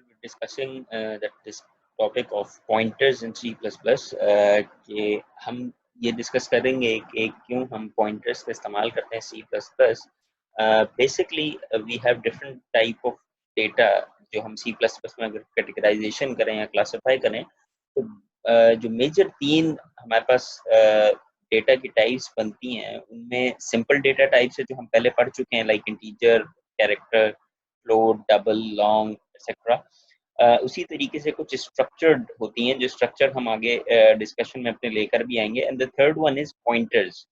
will be discussing that this topic of pointers in C++. कि हम ये discuss करेंगे कि क्यों हम pointers का इस्तेमाल करते हैं C++. Basically we have different type of data जो हम C++ में अगर कैटेगराइजेशन करें या क्लासिफाई करें तो जो मेजर तीन हमारे पास डेटा की टाइप्स बनती हैं उनमें सिंपल डेटा टाइप्स है जो हम पहले पढ़ चुके हैं like integer, character, float, double, long etcetera. उसी तरीके से कुछ स्ट्रक्चर्ड होती हैं जो स्ट्रक्चर हम आगे डिस्कशन में अपने लेकर भी आएंगे. And the third one is pointers.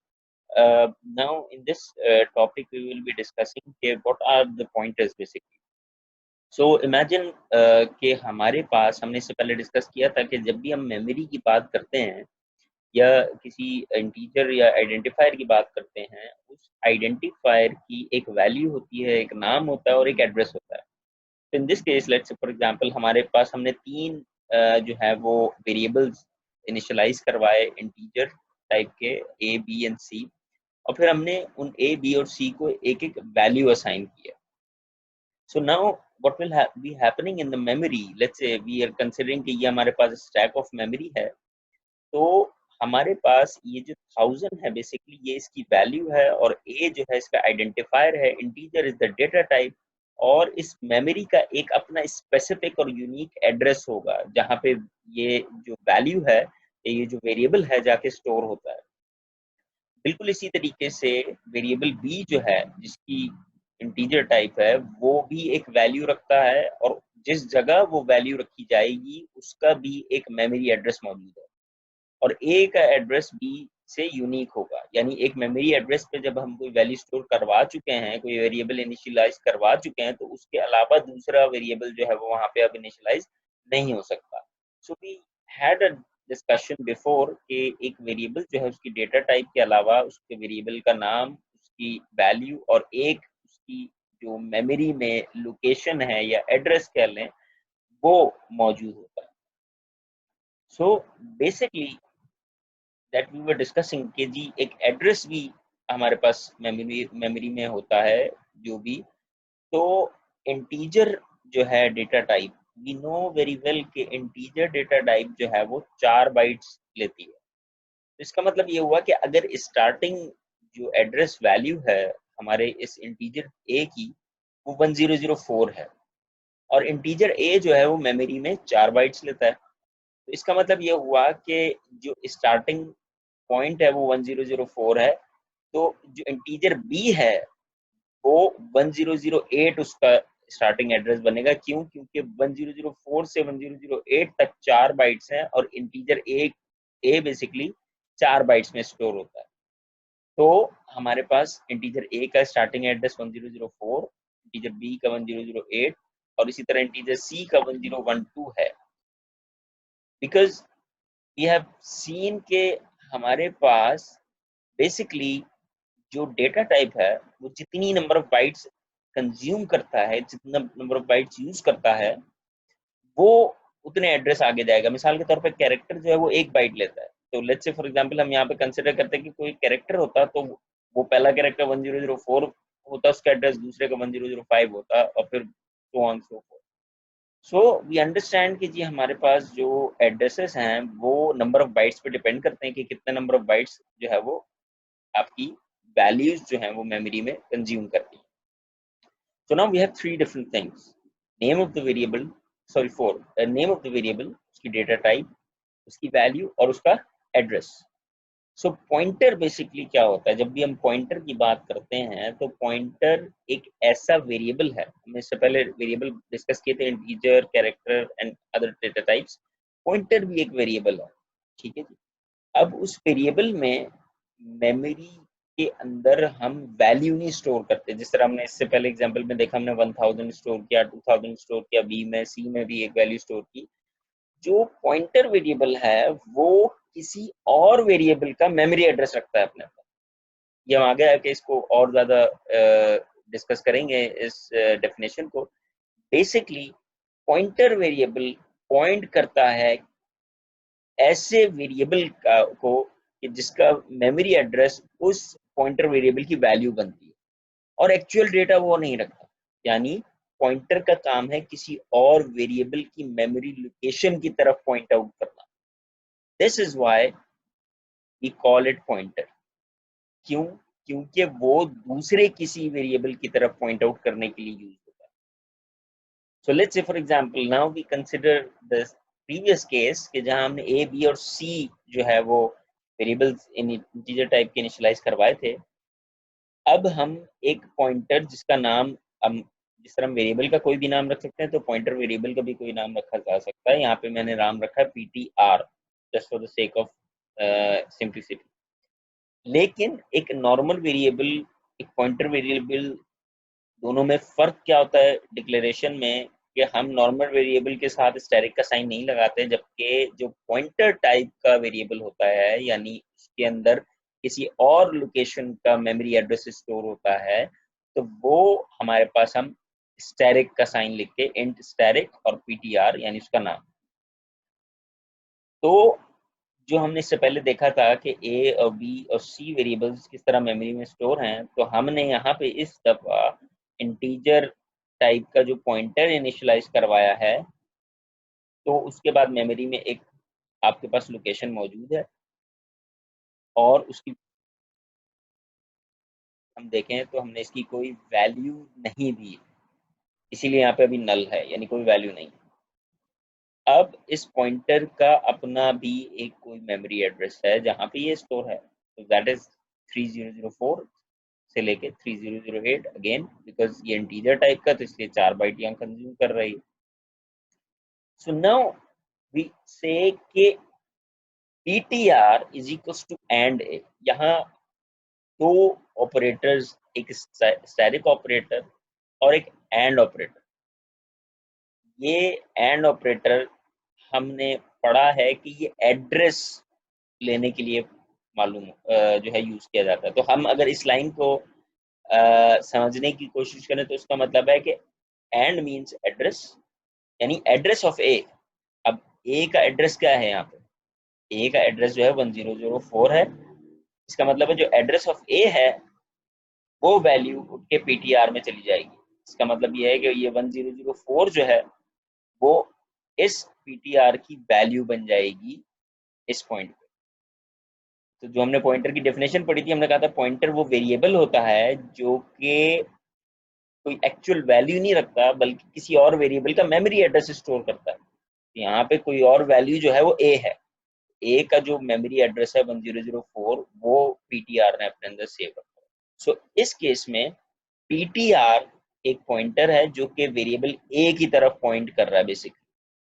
Now in this topic we will be discussing कि what are the pointers basically. So imagine कि हमारे पास, हमने इससे पहले डिस्कस किया था कि जब भी हम मेमोरी की बात करते हैं या किसी इंटीजर या आइडेंटिफायर की बात करते हैं, उस आइडेंटिफायर की एक वैल्यू होती है, एक नाम होता है और एक एड्रेस होता है. तो in this case let's say for example हमारे पास हमने तीन जो है वो वेरिएबल्स इनिशियलाइज करवाए इंटीजर टाइप के ए, बी एंड सी, और फिर हमने उन ए, बी और सी को एक एक वैल्यू असाइन किया. So now what will be happening in the memory, let's say we are considering कि ये हमारे पास stack of memory है, तो हमारे पास ये जो 1000 है बेसिकली ये इसकी वैल्यू है और a जो है इसका आइडेंटिफायर है, integer is the data type, और इस मेमोरी का एक अपना स्पेसिफिक और यूनिक एड्रेस होगा जहाँ पे ये जो वैल्यू है, ये जो वेरिएबल है जाके स्टोर होता है. बिल्कुल इसी तरीके से वेरिएबल b जो है जिसकी इंटीजर टाइप है वो भी एक वैल्यू रखता है, और जिस जगह वो वैल्यू रखी जाएगी उसका भी एक मेमोरी एड्रेस मौजूद है, और a का एड्रेस b से यूनिक होगा. यानी एक मेमोरी एड्रेस पे जब हम कोई वैल्यू स्टोर करवा चुके हैं, कोई वेरिएबल इनिशियलाइज करवा चुके हैं, तो उसके अलावा दूसरा वेरिएबल जो है वो वहाँ पे अब इनिशियलाइज नहीं हो सकता. So we had a discussion before कि एक वेरिएबल जो है उसकी डेटा टाइप के अलावा उसके वेरिएबल का नाम, उसकी वैल्यू और एक उसकी जो मेमोरी में लोकेशन है या एड्रेस कह लें वो मौजूद होता है. So basically that we were discussing कि जी एक एड्रेस भी हमारे पास मेमोरी में होता है जो भी. तो इंटीजर जो है data type, we know very well कि इंटीजर डेटा टाइप जो है वो 4 बाइट्स लेती है. तो इसका मतलब ये हुआ कि अगर स्टार्टिंग जो एड्रेस वैल्यू है हमारे इस इंटीजर ए की वो 1004 है, और इंटीजर ए जो है वो मेमोरी में 4 बाइट्स लेता है. तो इसका मतलब ये हुआ कि जो स्टार्टिंग पॉइंट है वो 1004 है, तो जो इंटीजर बी है वो 1008 उसका स्टार्टिंग एड्रेस बनेगा. क्यों? क्योंकि 1004 से 1008 तक 4 बाइट्स हैं और इंटीजर ए बेसिकली 4 बाइट्स में स्टोर होता है. तो हमारे पास इंटीजर ए का स्टार्टिंग एड्रेस 1004, इंटीजर बी का 1008 और इसी तरह इंटीजर सी का 1012 है. बिकॉज वी हैव सीन के हमारे पास बेसिकली जो डेटा टाइप है वो जितनी नंबर ऑफ बाइट्स कंज्यूम करता है, जितना नंबर ऑफ बाइट्स यूज करता है, वो उतने एड्रेस आगे जाएगा. मिसाल के तौर पे कैरेक्टर जो है वो 1 बाइट लेता है. तो लेट्स से फॉर एग्जांपल हम यहाँ पे कंसिडर करते हैं कि कोई कैरेक्टर होता तो वो पहला कैरेक्टर 1004 होता, उसका एड्रेस दूसरे का 1005 होता, और फिर so on so forth. So we understand कि जी हमारे पास जो एड्रेसेस हैं वो नंबर ऑफ बाइट्स पे डिपेंड करते हैं कि कितने नंबर ऑफ बाइट्स जो है वो आपकी वैल्यूज जो हैं वो मेमोरी में कंज्यूम करती हैं. So now we have 3 different things: name of the variable, sorry, 4, name of the variable, उसकी data type, उसकी value और उसका address. So pointer basically क्या होता है? जब भी हम pointer की बात करते हैं तो pointer एक ऐसा variable है, हमने इससे पहले variable discuss किए थे, integer, character and other data types. pointer भी एक variable है, ठीक है जी. अब उस वेरिएबल में मेमोरी के अंदर हम वैल्यू नहीं स्टोर करते. जिस तरह हमने इससे पहले एग्जांपल में देखा, हमने 1000 स्टोर किया, 2000 स्टोर किया, बी में, सी में भी एक वैल्यू स्टोर की. जो पॉइंटर वेरिएबल है वो किसी और वेरिएबल का मेमोरी एड्रेस रखता है अपने पास. ये हम आगे आके इसको और ज्यादा डिस्कस करेंगे इस डेफिनेशन को. बेसिकली पॉइंटर वेरिएबल पॉइंट करता है ऐसे वेरिएबल को कि जिसका मेमोरी एड्रेस उस पॉइंटर वेरिएबल की वैल्यू बनती है, और एक्चुअल डेटा वो नहीं रखता. यानी पॉइंटर का काम है किसी और वेरिएबल की मेमोरी लोकेशन की तरफ पॉइंट आउट करना। This is why we call it pointer. क्यों? क्योंकि वो दूसरे किसी वेरिएबल की तरफ पॉइंट आउट करने के लिए यूज होता है। So let's say for example now we consider the previous case कि जहां हमने ए बी और सी जो है वो वेरिएबल्स इंटीजर टाइप के इनिशियलाइज करवाए थे। अब हम एक पॉइंटर जिसका नाम हम जिस तरह हम वेरिएबल का कोई भी नाम रख सकते हैं, तो पॉइंटर वेरिएबल का भी कोई नाम रखा जा सकता है। यहाँ पे मैंने नाम रखा है PTR just for the sake of simplicity. लेकिन एक नॉर्मल वेरिएबल, एक पॉइंटर वेरिएबल, दोनों में फर्क क्या होता है डिक्लेरेशन में कि हम नॉर्मल वेरिएबल के साथ स्टैटिक का साइन नहीं लगाते, जबकि जो पॉइंटर टाइप का वेरिएबल होता है यानी उसके अंदर किसी और लोकेशन का मेमोरी एड्रेस स्टोर होता है, तो वो हमारे पास हम स्टैटिक का साइन लिख के इंट स्टैटिक और PTR यानी उसका नाम। तो जो हमने इससे पहले देखा था कि ए और बी और सी वेरिएबल्स किस तरह मेमोरी में स्टोर हैं, तो हमने यहाँ पे इस दफा इंटीजर टाइप का जो पॉइंटर इनिशियलाइज करवाया है, तो उसके बाद मेमोरी में एक आपके पास लोकेशन मौजूद है और उसकी हम देखें तो हमने इसकी कोई वैल्यू नहीं दी, इसीलिए यहाँ पे अभी नल है यानी कोई वैल्यू नहीं। अब इस पॉइंटर का अपना भी एक कोई मेमोरी एड्रेस है जहाँ पे ये स्टोर है, तो दैट इज 3004 से लेके 3008 अगेन, बिकॉज ये इंटीजर टाइप का तो इसलिए 4 बाइट यहाँ कंज्यूम कर रही है। सो नाउ वी से कि PTR is equals to and A. यहाँ दो ऑपरेटर्स, एक स्टैटिक ऑपरेटर और एक एंड ऑपरेटर। ये एंड ऑपरेटर हमने पढ़ा है कि ये एड्रेस लेने के लिए मालूम जो है यूज किया जाता है। तो हम अगर इस लाइन को समझने की कोशिश करें तो इसका मतलब है कि एंड मीन्स एड्रेस, यानी एड्रेस ऑफ ए। अब ए का एड्रेस क्या है यहाँ पे? ए का एड्रेस जो है 1004 है। इसका मतलब है जो एड्रेस ऑफ ए है वो वैल्यू उठ के PTR में चली जाएगी। इसका मतलब ये है कि ये 1004 जो है वो इस PTR की वैल्यू बन जाएगी इस पॉइंट पे। तो जो हमने पॉइंटर की डेफिनेशन पढ़ी थी, हमने कहा था पॉइंटर वो वेरिएबल होता है जो कि कोई एक्चुअल वैल्यू नहीं रखता बल्कि किसी और वेरिएबल का मेमोरी एड्रेस स्टोर करता है। तो यहाँ पे कोई और वैल्यू जो है वो ए है। ए का जो मेमोरी एड्रेस है 1004 वो PTR ने अपने अंदर सेव रखा है। सो इस केस में PTR एक पॉइंटर है जो कि वेरिएबल ए की तरफ पॉइंट कर रहा है बेसिकली।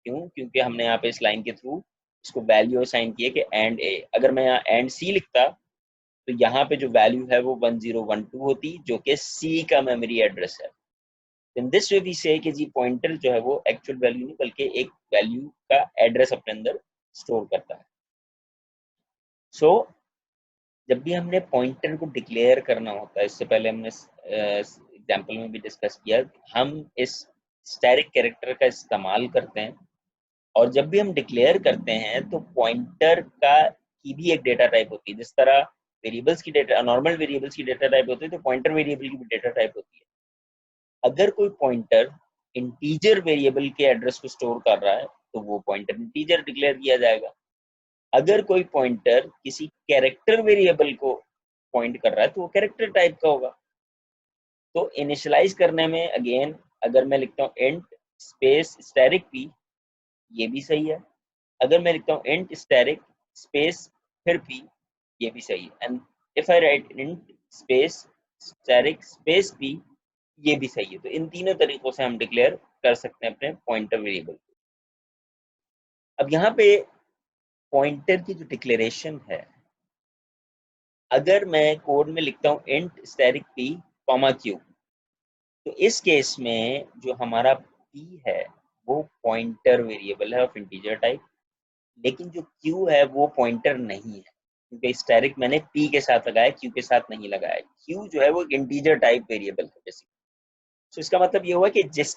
क्यों? क्योंकि हमने यहाँ पे इस लाइन के थ्रू इसको वैल्यू असाइन किए कि एंड ए। अगर मैं यहाँ एंड सी लिखता तो यहाँ पे जो वैल्यू है वो 1012 होती, जो कि सी का मेमोरी एड्रेस है। इन दिस वे वी से कि जी पॉइंटर जो है वो एक्चुअल वैल्यू नहीं बल्कि एक वैल्यू का एड्रेस अपने अंदर स्टोर करता है। सो जब भी हमने पॉइंटर को डिक्लेयर करना होता है, इससे पहले हमने एग्जांपल में भी डिस्कस किया, हम इस स्टैटिक कैरेक्टर का इस्तेमाल करते हैं। और जब भी हम डिक्लेयर करते हैं तो पॉइंटर का की भी एक डेटा टाइप होती है। जिस तरह वेरिएबल्स की डेटा, नॉर्मल वेरिएबल्स की डेटा टाइप होती है, तो पॉइंटर वेरिएबल की भी डेटा टाइप होती है। अगर कोई पॉइंटर इंटीजर वेरिएबल के एड्रेस को स्टोर कर रहा है तो वो पॉइंटर इंटीजर डिक्लेयर किया जाएगा। अगर कोई पॉइंटर किसी कैरेक्टर वेरिएबल को पॉइंट कर रहा है तो वो कैरेक्टर टाइप का होगा। तो इनिशियलाइज करने में अगेन अगर मैं लिखता हूँ इंट स्पेस स्टैटिक p, ये भी सही है। अगर मैं लिखता हूँ इंट स्टैटिक स्पेस फिर p, ये भी सही है। And if I right int space static space p, ये भी सही है। तो इन तीनों तरीकों से हम डिक्लेयर कर सकते हैं अपने पॉइंटर वेरिएबल। अब यहाँ पे पॉइंटर की जो डिक्लेरेशन है, अगर मैं कोड में लिखता हूँ int static p comma q, तो इस केस में जो हमारा p है वो पॉइंटर वेरिएबल है ऑफ इंटीजर टाइप, लेकिन जो q है वो पॉइंटर नहीं है क्योंकि स्टैटिक मैंने p के साथ लगाया, q के साथ नहीं लगाया। q जो है वो इंटीजर टाइप वेरिएबल है बेसिकली। तो इसका मतलब ये हुआ कि जिस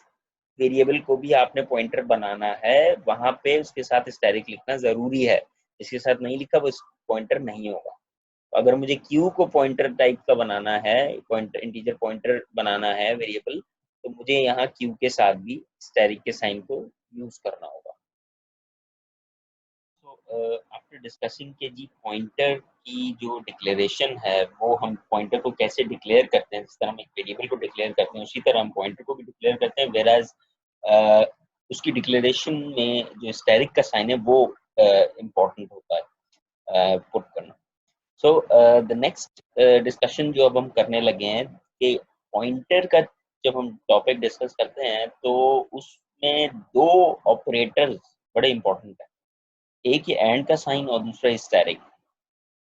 वेरिएबल को भी आपने पॉइंटर बनाना है वहां पे उसके साथ स्टैटिक लिखना जरूरी है। इसके साथ नहीं लिखा वो पॉइंटर नहीं होगा। तो अगर मुझे q को पॉइंटर टाइप का बनाना है, पॉइंटर इंटीजर पॉइंटर बनाना है वेरिएबल, तो मुझे यहाँ क्यू के साथ भी स्टैरिक के साइन को यूज करना होगा। तो आफ्टर डिस्कसिंग के जी पॉइंटर की जो डिक्लेरेशन है वो हम पॉइंटर को कैसे डिक्लेयर करते हैं, जिस तरह हम एक वेरिएबल को डिक्लेयर करते हैं उसी तरह हम पॉइंटर को भी डिक्लेयर करते हैं, वेराज उसकी डिक्लेरेशन में जो स्टैरिक का साइन है वो इम्पोर्टेंट होता है पुट करना। सो द नेक्स्ट डिस्कशन जो अब हम करने लगे हैं कि पॉइंटर का जब हम टॉपिक डिस्कस करते हैं तो उसमें दो ऑपरेटर्स बड़े इंपॉर्टेंट है, एक ही एंड का साइन और दूसरा स्टैरिक।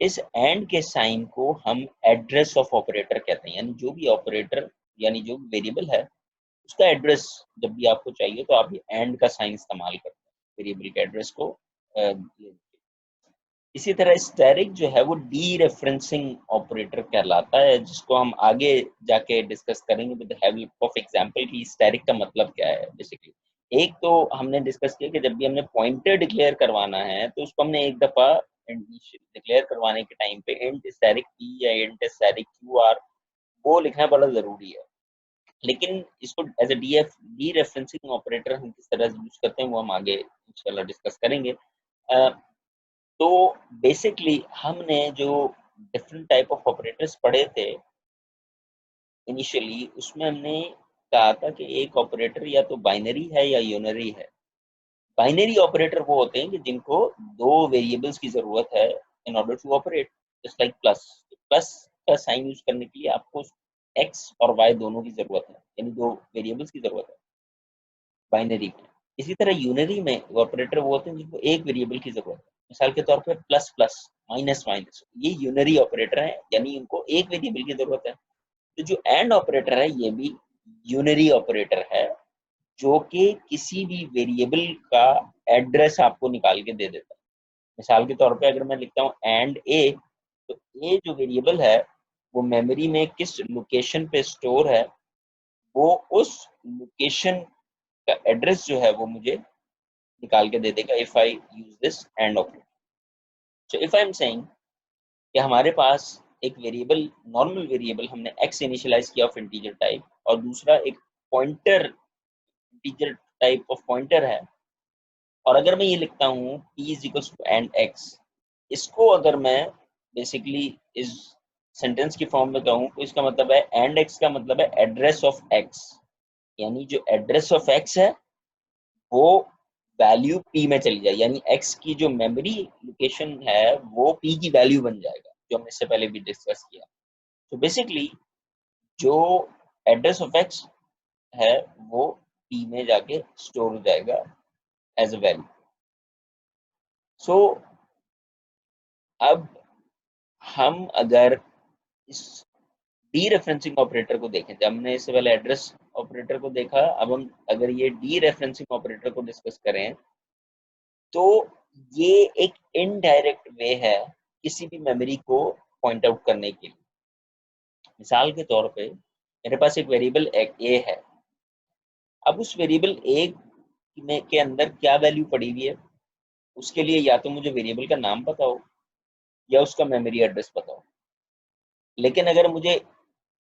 इस एंड के साइन को हम एड्रेस ऑफ ऑपरेटर कहते हैं, यानी जो भी ऑपरेटर यानी जो वेरिएबल है उसका एड्रेस जब भी आपको चाहिए तो आप ये एंड का साइन इस्तेमाल करते हैं वेरिएबल के एड्रेस को इसी तरह स्टैरिक जो है वो डी रेफरेंसिंग ऑपरेटर कहलाता है, जिसको हम आगे जाके डिस्कस करेंगे with the help of example कि स्टैरिक का मतलब क्या है। बेसिकली एक तो हमने डिस्कस किया कि जब भी हमने पॉइंटर डिक्लेयर करवाना है तो उसको हमने एक दफा डिक्लेयर करवाने के टाइम पे इंट स्टैरिक पी या इंट स्टैरिक क्यू आर वो लिखना बड़ा जरूरी है, लेकिन इसको as a dereferencing operator हम किस तरह यूज करते हैं वो हम आगे इंशाल्लाह डिस्कस करेंगे। तो बेसिकली हमने जो डिफरेंट टाइप ऑफ ऑपरेटर्स पढ़े थे इनिशियली, उसमें हमने कहा था कि एक ऑपरेटर या तो बाइनरी है या यूनरी है। बाइनरी ऑपरेटर वो होते हैं कि जिनको दो वेरिएबल्स की जरूरत है in order to operate, just like plus. Plus का साइन यूज करने के लिए आपको एक्स और वाई दोनों की जरूरत है, यानी दो वेरिएबल्स की जरूरत है बाइनरी में। इसी तरह यूनरी में ऑपरेटर वो होते हैं जिनको एक वेरिएबल की जरूरत है, मिसाल के तौर पर प्लस प्लस, माइनस माइनस, ये यूनरी ऑपरेटर है, यानी इनको एक वेरिएबल की जरूरत है। तो जो एंड ऑपरेटर है ये भी यूनरी ऑपरेटर है, जो कि किसी भी वेरिएबल का एड्रेस आपको निकाल के दे देता है। मिसाल के तौर पे अगर मैं लिखता हूँ एंड ए, तो ए जो वेरिएबल है वो मेमोरी में किस लोकेशन पे स्टोर है, वो उस लोकेशन का एड्रेस जो है वो मुझे निकाल के दे देगा if I use this and operator. So if I am saying कि हमारे पास एक वेरिएबल, नॉर्मल वेरिएबल हमने x इनिशियलाइज किया ऑफ इंटीजर टाइप, और दूसरा एक pointer integer type of pointer है, और अगर मैं ये लिखता हूँ p is equal to and x, इसको अगर मैं बेसिकली इस सेंटेंस की फॉर्म में कहूँ तो इसका मतलब है एंड x का मतलब है एड्रेस ऑफ x, यानी जो एड्रेस ऑफ x है वो वैल्यू p में चली जाए, यानी x की जो मेमोरी लोकेशन है वो p की वैल्यू बन जाएगा, जो हमने इससे पहले भी डिस्कस किया। तो बेसिकली जो एड्रेस ऑफ x है वो p में जाके स्टोर हो जाएगा एज अ वैल्यू। सो अब हम अगर इस डी रेफरेंसिंग ऑपरेटर को देखें, जब हमने इससे पहले एड्रेस ऑपरेटर को देखा, अब हम अगर ये डी रेफरेंसिंग ऑपरेटर को डिस्कस करें तो ये एक इनडायरेक्ट वे है किसी भी मेमोरी को पॉइंट आउट करने के लिए। मिसाल के तौर पे मेरे पास एक वेरिएबल ए है, अब उस वेरिएबल ए में के अंदर क्या वैल्यू पड़ी हुई है उसके लिए या तो मुझे वेरिएबल का नाम पता हो या उसका मेमोरी एड्रेस पता हो, लेकिन अगर मुझे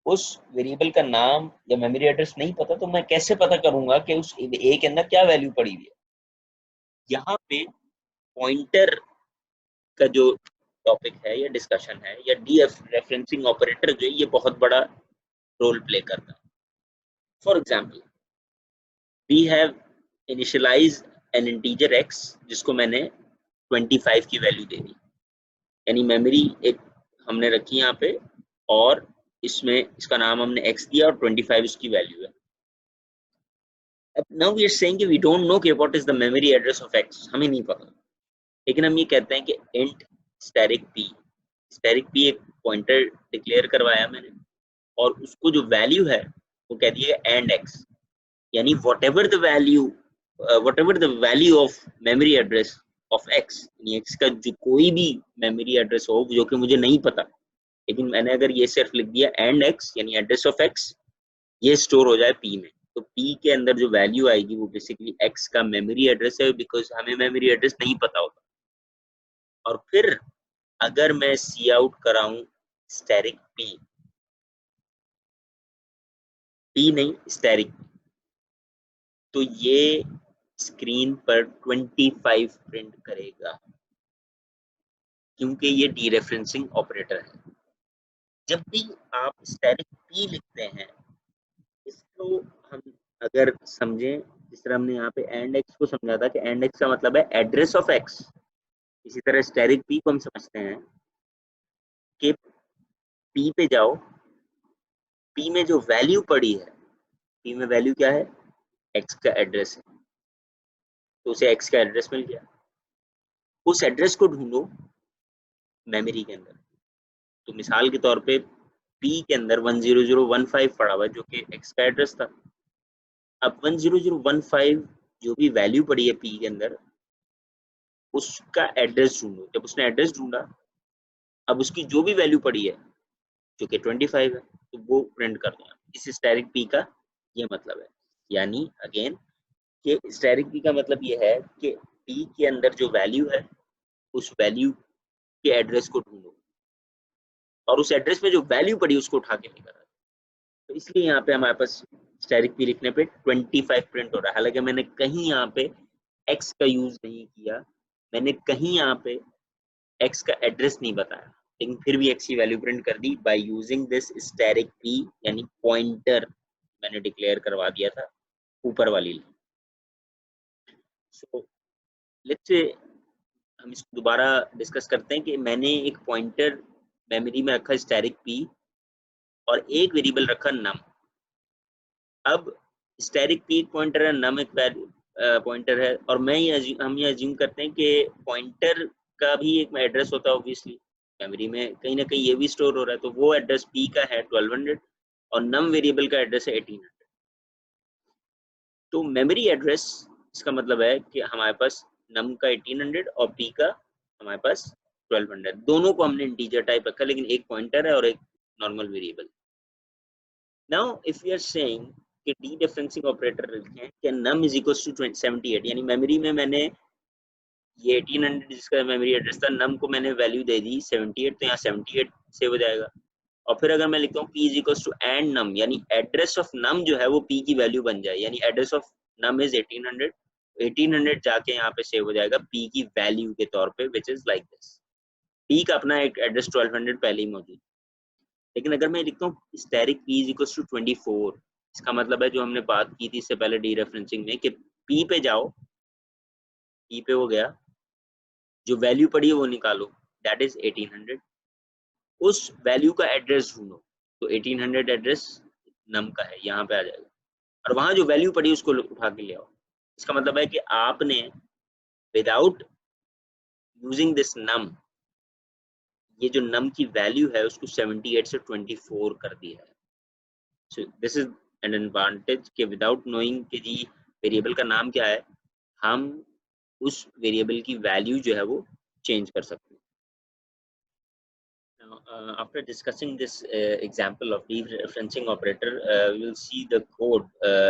उस वेरिएबल का नाम या मेमोरी एड्रेस नहीं पता तो मैं कैसे पता करूंगा कि उस ए के अंदर क्या वैल्यू पड़ी हुई है। यहाँ पे पॉइंटर का जो टॉपिक है या डिस्कशन है या डी रेफरेंसिंग ऑपरेटर जो है ये बहुत बड़ा रोल प्ले करता है। For example we have initialize an integer x जिसको मैंने 25 की वैल्यू दे दी, यानी मेमोरी एक हमने रखी यहाँ पे और इसमें इसका नाम हमने x दिया और 25 इसकी वैल्यू है। अब नाउ वी आर सेइंग कि वी डोंट नो कि what is the memory address of x, हमें नहीं पता, लेकिन हम ये कहते हैं कि इंट स्टैरिक p एक पॉइंटर डिक्लेयर करवाया मैंने और उसको जो वैल्यू है वो कह दिया एंड x, यानी whatever the value of memory address of x, यानी x का जो कोई भी मेमोरी एड्रेस हो जो कि मुझे नहीं पता, लेकिन मैंने अगर ये सिर्फ लिख दिया एंड x यानी एड्रेस ऑफ x, ये स्टोर हो जाए p में, तो p के अंदर जो वैल्यू आएगी वो बेसिकली x का मेमोरी एड्रेस है, बिकॉज हमें मेमोरी एड्रेस नहीं पता होता। और फिर अगर मैं सी आउट कराऊं स्टैरिक p नहीं स्टैरिक, तो ये स्क्रीन पर 25 प्रिंट करेगा, क्योंकि ये डीरेफरेंसिंग ऑपरेटर है। जब भी आप स्टैटिक पी लिखते हैं, इसको हम अगर समझें, जिस तरह हमने यहाँ पे एंड एक्स को समझा था कि एंड एक्स का मतलब है एड्रेस ऑफ एक्स, इसी तरह स्टैटिक पी को हम समझते हैं कि पी पे जाओ, पी में जो वैल्यू पड़ी है, पी में वैल्यू क्या है, एक्स का एड्रेस है, तो उसे एक्स का एड्रेस मिल गया। उस एड्रेस को ढूंढो मेमोरी के अंदर। तो मिसाल के तौर पे पी के अंदर 10015 पड़ा हुआ है, जो कि एक्स का एड्रेस था। अब 10015 जो भी वैल्यू पड़ी है पी के अंदर, उसका एड्रेस ढूंढो। जब उसने एड्रेस ढूंढा, अब उसकी जो भी वैल्यू पड़ी है जो कि 25 है, तो वो प्रिंट कर दो। इस स्टैटिक पी का ये मतलब है, यानी अगेन कि स्टैटिक पी का मतलब ये है कि पी के अंदर जो वैल्यू है, उस वैल्यू के एड्रेस को ढूंढो और उस एड्रेस में जो वैल्यू पड़ी उसको उठा के लेकर आओ। तो इसलिए यहाँ पे हमारे पास स्टैटिक पी लिखने पे 25 प्रिंट हो रहा है। हालांकि मैंने कहीं यहाँ पे एक्स का यूज नहीं किया, मैंने कहीं यहाँ पे एक्स का एड्रेस नहीं बताया, लेकिन फिर भी एक्स की वैल्यू प्रिंट कर दी by using this static P, यानी पॉइंटर मैंने डिक्लेयर करवा दिया था ऊपर वाली लाइन। सो लेट्स से हम इसको दोबारा डिस्कस करते हैं कि मैंने एक पॉइंटर मेमोरी में रखा स्टैटिक पी और एक वेरिएबल रखा नम। अब स्टैटिक पी एक पॉइंटर है, नम एक पॉइंटर है, और हम ये अज्यूम करते हैं कि पॉइंटर का भी एक एड्रेस होता है ऑब्वियसली, मेमोरी में कहीं ना कहीं ये भी स्टोर हो रहा है, तो वो एड्रेस पी का है 1200 और नम वेरिएबल का एड्रेस है 1800। तो मेमोरी एड्रेस, इसका मतलब है कि हमारे पास नम का 1800 और पी का हमारे पास 1200, दोनों को हमने इंटीजर टाइप रखा, लेकिन एक पॉइंटर है और एक normal variable. Now if we are saying कि डीरेफरेंसिंग ऑपरेटर लिखें कि num is equals to 78, यानी मेमोरी में मैंने ये 1800 जिसका मेमोरी एड्रेस था, num को मैंने वैल्यू दे दी 78, तो यहाँ 78 सेव हो जाएगा। और फिर अगर मैं लिखता हूँ p is equals to and num, यानी एड्रेस ऑफ num जो है वो p की वैल्यू बन जाए, यानी एड्रेस ऑफ num is 1800, 1800 जाके यहाँ पे सेव हो जाएगा p की वैल्यू के तौर पे, which is like this. p का अपना एक एड्रेस 1200 पहले ही मौजूद। लेकिन अगर मैं लिखता हूँ static p is equals to 24, इसका मतलब है जो हमने बात की थी इससे पहले डीरेफरेंसिंग में कि p पे जाओ, p पे हो गया, जो वैल्यू पड़ी है वो निकालो, दैट इज 1800, उस वैल्यू का एड्रेस ढूंढो, तो 1800 एड्रेस नम का है, यहाँ पे आ जाएगा, और वहां जो वैल्यू पड़ी उसको उठा के ले आओ। इसका मतलब है कि आपने विदाउट यूजिंग दिस नम, ये जो नम की वैल्यू है उसको 78 से 24 कर दिया है। So this is an advantage कि without knowing कि जी वेरिएबल का नाम क्या है, हम उस वेरिएबल की वैल्यू जो है वो चेंज कर सकते हैं। Now, after discussing this example of dereferencing operator, we will see the code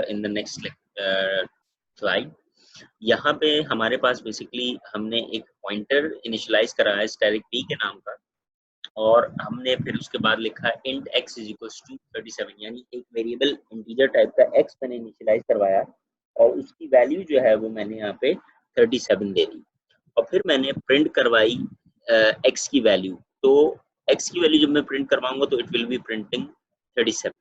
in the next slide. यहाँ पे हमारे पास बेसिकली हमने एक पॉइंटर इनिशियलाइज करा है स्टैटिक p के नाम का, और हमने फिर उसके बाद लिखा int x is equals to 37, यानी एक वेरिएबल इंटीजर टाइप का x मैंने इनिशियलाइज करवाया और उसकी वैल्यू जो है वो मैंने यहाँ पे 37 दे दी, और फिर मैंने प्रिंट करवाई x की वैल्यू। तो x की वैल्यू जब मैं प्रिंट करवाऊंगा तो इट विल बी प्रिंटिंग 37,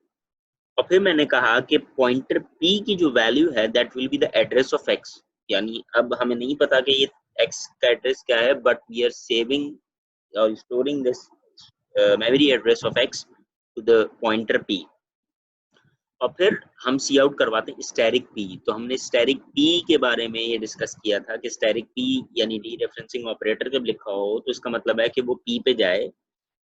और फिर मैंने कहा कि पॉइंटर p की जो वैल्यू है that will be the address of x, यानी अब हमें नहीं पता कि ये x का एड्रेस क्या है, बट वी आर सेविंग और storing this memory address of x to the pointer p, और फिर हम सी आउट करवाते हैं स्टैटिक p। तो हमने स्टैटिक p के बारे में ये डिस्कस किया था कि स्टैटिक p यानी डीरेफरेंसिंग ऑपरेटर जब लिखा हो तो इसका मतलब है कि वो p पे जाए,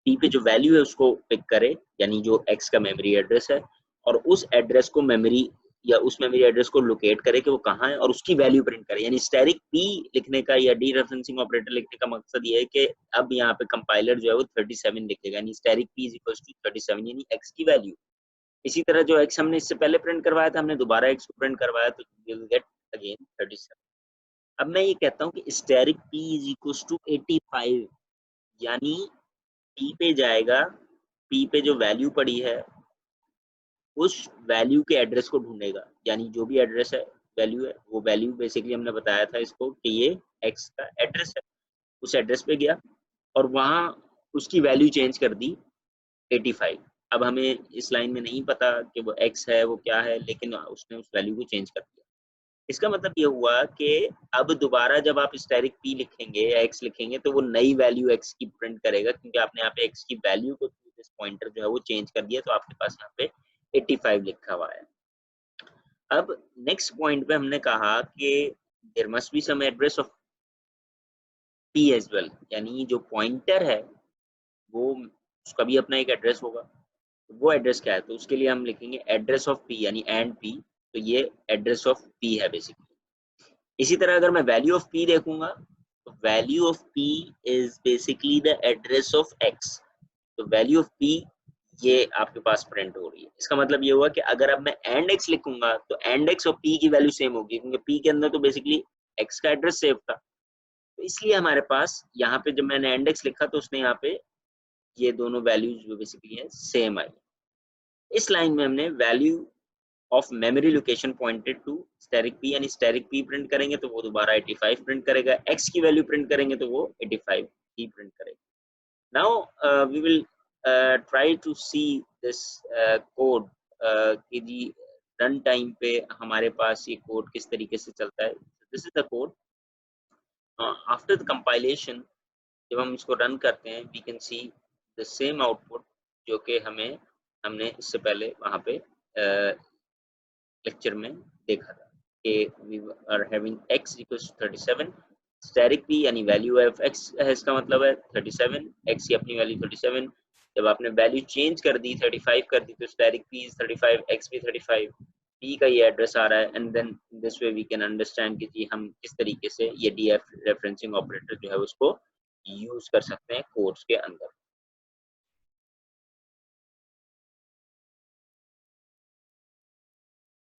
p पे जो वैल्यू है उसको पिक करे, यानी जो x का मेमोरी एड्रेस है, और उस एड्रेस को मेमोरी या उस मेमोरी एड्रेस को लोकेट करे कि वो कहाँ है और उसकी वैल्यू प्रिंट करे। यानी स्टैटिक p लिखने का या डीरेफरेंसिंग ऑपरेटर लिखने का मकसद ये है कि अब यहाँ पे कंपाइलर जो है वो 37 लिखेगा, यानी static p is equals to 37, यानी x की वैल्यू। इसी तरह जो x हमने इससे पहले प्रिंट करवाया था, हमने दोबारा x को प्रिंट करवाया तो वी विल गेट अगेन 37। अब मैं ये कहता हूँ कि static p is equals to 85, यानी p पे जाएगा, p पे जो वैल्यू पड़ी है उस वैल्यू के एड्रेस को ढूंढेगा, यानी जो भी एड्रेस है वैल्यू है, वो वैल्यू बेसिकली हमने बताया था इसको कि ये x का एड्रेस है। उस एड्रेस पे गया और वहाँ उसकी वैल्यू चेंज कर दी 85। अब हमें इस लाइन में नहीं पता कि वो x है वो क्या है, लेकिन उसने उस वैल्यू को चेंज कर दिया। इसका मतलब ये हुआ कि अब दोबारा जब आप स्टैटिक p लिखेंगे या x लिखेंगे तो वो नई वैल्यू x की प्रिंट करेगा, क्योंकि आपने यहाँ पे x की वैल्यू को दिस पॉइंटर जो है वो चेंज कर दिया, तो आपके पास यहाँ पे 85 लिखा हुआ है। अब नेक्स्ट पॉइंट पे हमने कहा कि there must be some address of p as well, यानी जो पॉइंटर है वो उसका भी अपना एक एड्रेस होगा। तो वो एड्रेस क्या है, तो उसके लिए हम लिखेंगे एड्रेस ऑफ p यानी एंड p, तो ये एड्रेस ऑफ p है बेसिकली। इसी तरह अगर मैं वैल्यू ऑफ p देखूंगा तो value of p is basically the address of x। तो वैल्यू ऑफ p ये आपके पास प्रिंट हो रही है। इसका मतलब ये हुआ कि अगर अब मैं एंड x लिखूंगा तो एंड x और p की वैल्यू सेम होगी, क्योंकि p के अंदर तो बेसिकली x का एड्रेस सेव था। तो इसलिए हमारे पास यहाँ पे जब मैंने एंड x लिखा तो उसने यहाँ पे ये दोनों वैल्यूज जो बेसिकली है सेम आई। इस लाइन में हमने value of memory location pointed to static p, यानी स्टैटिक p प्रिंट करेंगे तो वो दोबारा 85 प्रिंट करेगा, x की वैल्यू प्रिंट करेंगे तो वो 85 ही प्रिंट करेगा। Now we will try to see this code कि जी रन टाइम पे हमारे पास ये कोड किस तरीके से चलता है। This is the code after the compilation. जब हम इसको रन करते हैं we can see the same output जो कि हमने इससे पहले वहाँ पे लेक्चर में देखा था कि we are having x equals 37, static p यानी वैल्यू ऑफ x है, इसका मतलब है 37, x की अपनी वैल्यू 37। जब आपने वैल्यू चेंज कर दी 35 कर दी तो स्टैटिक p इज 35, x भी 35, p का ये एड्रेस आ रहा है। And then this way we can understand कि जी हम किस तरीके से ये df रेफरेंसिंग ऑपरेटर जो है उसको यूज कर सकते हैं कोड्स के अंदर।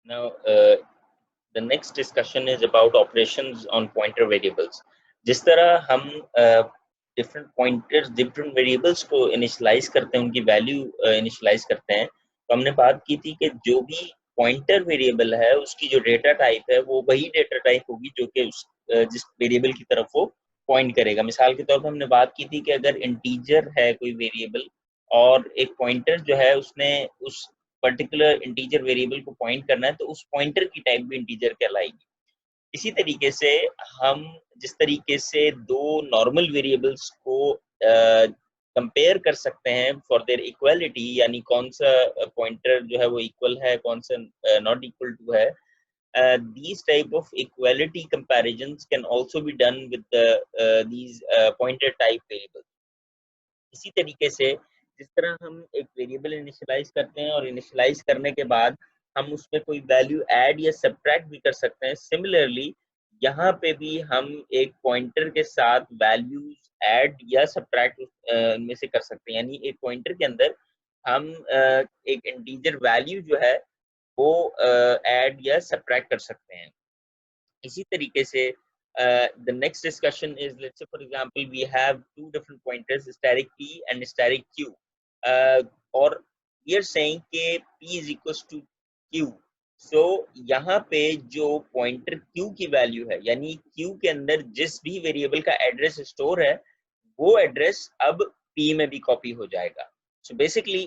Now, the next discussion is about operations on pointer variables. जिस तरह हम different pointers, different variables को initialize करते हैं, उनकी value initialize करते हैं, तो हमने बात की थी कि जो भी pointer variable है उसकी जो data type है वो वही data type होगी जो कि जिस variable की तरफ वो point करेगा। मिसाल के तौर पर हमने बात की थी कि अगर integer है कोई variable और एक pointer जो है उसने उस पर्टिकुलर इंटीजर वेरिएबल को पॉइंट करना है तो उस पॉइंटर की टाइप भी इंटीजर कहलाएगी। इसी तरीके से हम जिस तरीके से दो नॉर्मल वेरिएबल्स को कंपेयर कर सकते हैं फॉर देयर इक्वालिटी, यानी कौन सा पॉइंटर जो है वो इक्वल है, कौन सा नॉट इक्वल टू है, these type of equality comparisons can also be done with these pointer type variables. इसी तरीके से जिस तरह हम एक वेरिएबल इनिशियलाइज करते हैं और इनिशियलाइज करने के बाद हम उसमें कोई वैल्यू ऐड या सब्ट्रैक्ट भी कर सकते हैं, सिमिलरली यहाँ पे भी हम एक पॉइंटर के साथ वैल्यूज ऐड या सब्ट्रैक्ट में से कर सकते हैं। यानी एक पॉइंटर के अंदर हम एक इंटीजर वैल्यू जो है वो ऐड या सब्ट्रैक्ट कर सकते हैं। इसी तरीके से the next discussion is, let's say for example we have two different pointers, static p and static q, or we are saying कि p is equals to q। so यहाँ पे जो पॉइंटर q की वैल्यू है, यानी q के अंदर जिस भी वेरिएबल का एड्रेस स्टोर है वो एड्रेस अब p में भी कॉपी हो जाएगा। so basically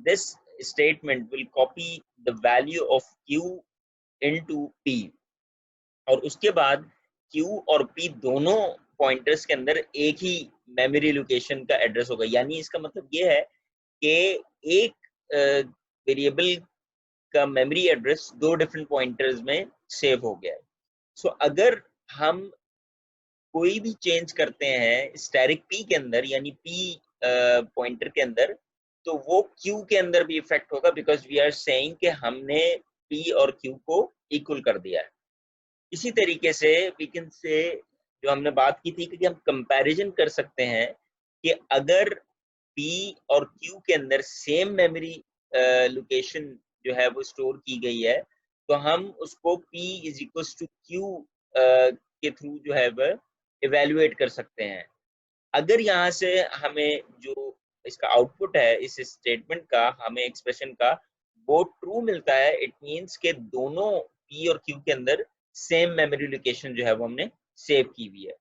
this statement will copy the value of q into p, और उसके बाद Q और P दोनों पॉइंटर्स के अंदर एक ही मेमोरी लोकेशन का एड्रेस होगा। यानी इसका मतलब ये है कि एक वेरिएबल का मेमोरी एड्रेस दो डिफरेंट पॉइंटर्स में सेव हो गया है। सो अगर हम कोई भी चेंज करते हैं स्टैटिक P के अंदर यानी P पॉइंटर के अंदर, तो वो Q के अंदर भी इफेक्ट होगा, बिकॉज वी आर सेइंग कि हमने P और Q को इक्वल कर दिया है। इसी तरीके से वी कैन से जो हमने बात की थी कि हम कंपैरिजन कर सकते हैं कि अगर P और Q के अंदर सेम मेमोरी लोकेशन जो है वो स्टोर की गई है तो हम उसको P is equal to Q के थ्रू जो है वह इवेल्युएट कर सकते हैं। अगर यहाँ से हमें जो इसका आउटपुट है इस स्टेटमेंट का, हमें एक्सप्रेशन का वो ट्रू मिलता है, इट मीन्स के दोनों P और Q के अंदर सेम मेमोरी लोकेशन जो है वो हमने सेव की हुई है।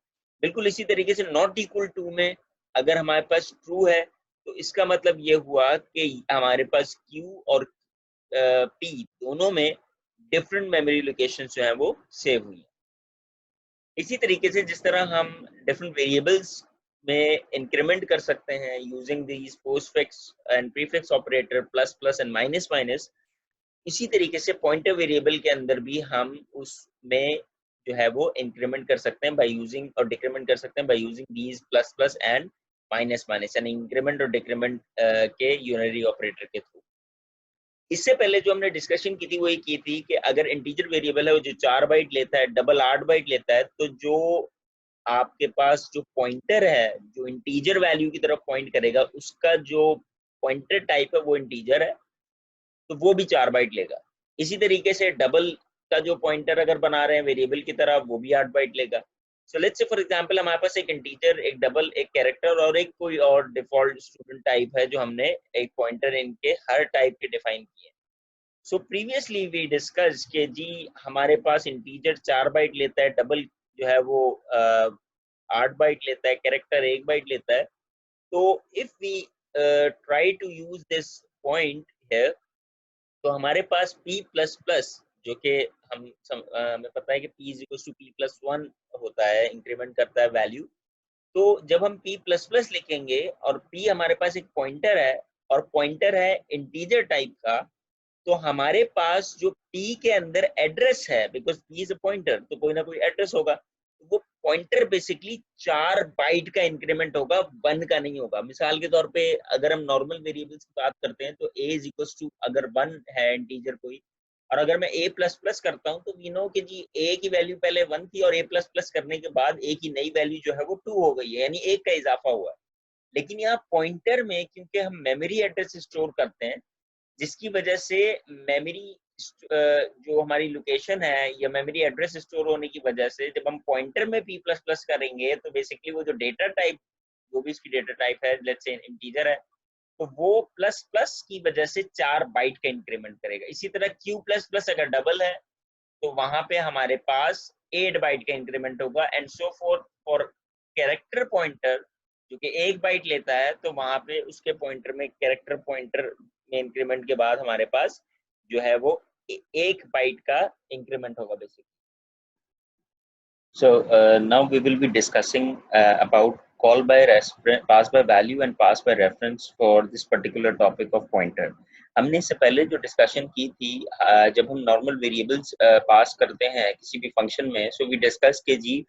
बिल्कुल इसी तरीके से नॉट इक्वल टू में अगर हमारे पास ट्रू है तो इसका मतलब ये हुआ कि हमारे पास Q और P दोनों में डिफरेंट मेमोरी लोकेशन जो है वो सेव हुई है। इसी तरीके से जिस तरह हम डिफरेंट वेरिएबल्स में इंक्रीमेंट कर सकते हैं using these postfix and prefix operator plus plus and minus minus, इसी तरीके से पॉइंटर वेरिएबल के अंदर भी हम उसमें जो है वो इंक्रीमेंट कर सकते हैं बाय यूजिंग और डिक्रीमेंट कर सकते हैं by using these plus plus and minus minus यानी इंक्रीमेंट और डिक्रीमेंट के यूनरी ऑपरेटर के थ्रू। इससे पहले जो हमने डिस्कशन की थी वो ये की थी कि अगर इंटीजर वेरिएबल है वो जो 4 बाइट लेता है, डबल 8 बाइट लेता है, तो जो आपके पास जो पॉइंटर है जो इंटीजर वैल्यू की तरफ पॉइंट करेगा उसका जो पॉइंटर टाइप है वो इंटीजर है तो वो भी 4 बाइट लेगा। इसी तरीके से डबल का जो पॉइंटर अगर बना रहे हैं वेरिएबल की तरह वो भी 8 बाइट लेगा। सो लेट्स से फॉर एग्जांपल हमारे पास एक इंटीजर, एक डबल, एक कैरेक्टर और एक कोई और डिफॉल्ट स्टूडेंट टाइप है जो हमने एक पॉइंटर इनके हर टाइप के डिफाइन किए। सो प्रीवियसली वी डिस्कस के जी हमारे पास इंटीजर 4 बाइट लेता है, डबल जो है वो 8 बाइट लेता है, कैरेक्टर 1 बाइट लेता है। तो if we try to use this point here तो हमारे पास P प्लस प्लस जो कि हमें पता है कि P is equal to P plus 1 होता है, इंक्रीमेंट करता है वैल्यू। तो जब हम P प्लस प्लस लिखेंगे और P हमारे पास एक पॉइंटर है और पॉइंटर है इंटीजर टाइप का, तो हमारे पास जो P के अंदर एड्रेस है, because P is a pointer तो कोई ना कोई एड्रेस होगा, तो वो पॉइंटर बेसिकली 4 बाइट का इंक्रीमेंट होगा, 1 का नहीं होगा। मिसाल के तौर पे अगर हम नॉर्मल वेरिएबल्स की बात करते हैं तो a इज इक्वल टू अगर 1 है इंटीजर कोई, और अगर मैं a प्लस प्लस करता हूँ तो वी नो कि जी a की वैल्यू पहले 1 थी और a प्लस प्लस करने के बाद a की नई वैल्यू जो है वो 2 हो गई है, यानी 1 का इजाफा हुआ है। लेकिन यहाँ पॉइंटर में क्योंकि हम मेमोरी एड्रेस स्टोर करते हैं जिसकी वजह से मेमोरी जो हमारी लोकेशन है या मेमोरी एड्रेस स्टोर होने की वजह से जब हम पॉइंटर में p प्लस प्लस करेंगे तो बेसिकली वो जो डेटा टाइप, जो भी इसकी डेटा टाइप है, लेट्स से इंटीजर है, तो वो प्लस प्लस की वजह से 4 बाइट का इंक्रीमेंट करेगा। इसी तरह q प्लस प्लस अगर डबल है तो वहां पे हमारे पास 8 बाइट का इंक्रीमेंट होगा and so for character pointer जो कि 1 बाइट लेता है, तो वहां पे उसके पॉइंटर में कैरेक्टर पॉइंटर में इंक्रीमेंट के बाद हमारे पास जो है वो 1 बाइट का इंक्रीमेंट होगा basically. So now we will be discussing about call by pass by value and pass by reference for this particular topic of pointer. हमने इससे पहले जो डिस्कशन की थी जब हम नॉर्मल वेरिएबल्स पास करते हैं किसी भी फंक्शन में, सो वी डिस्कस के जी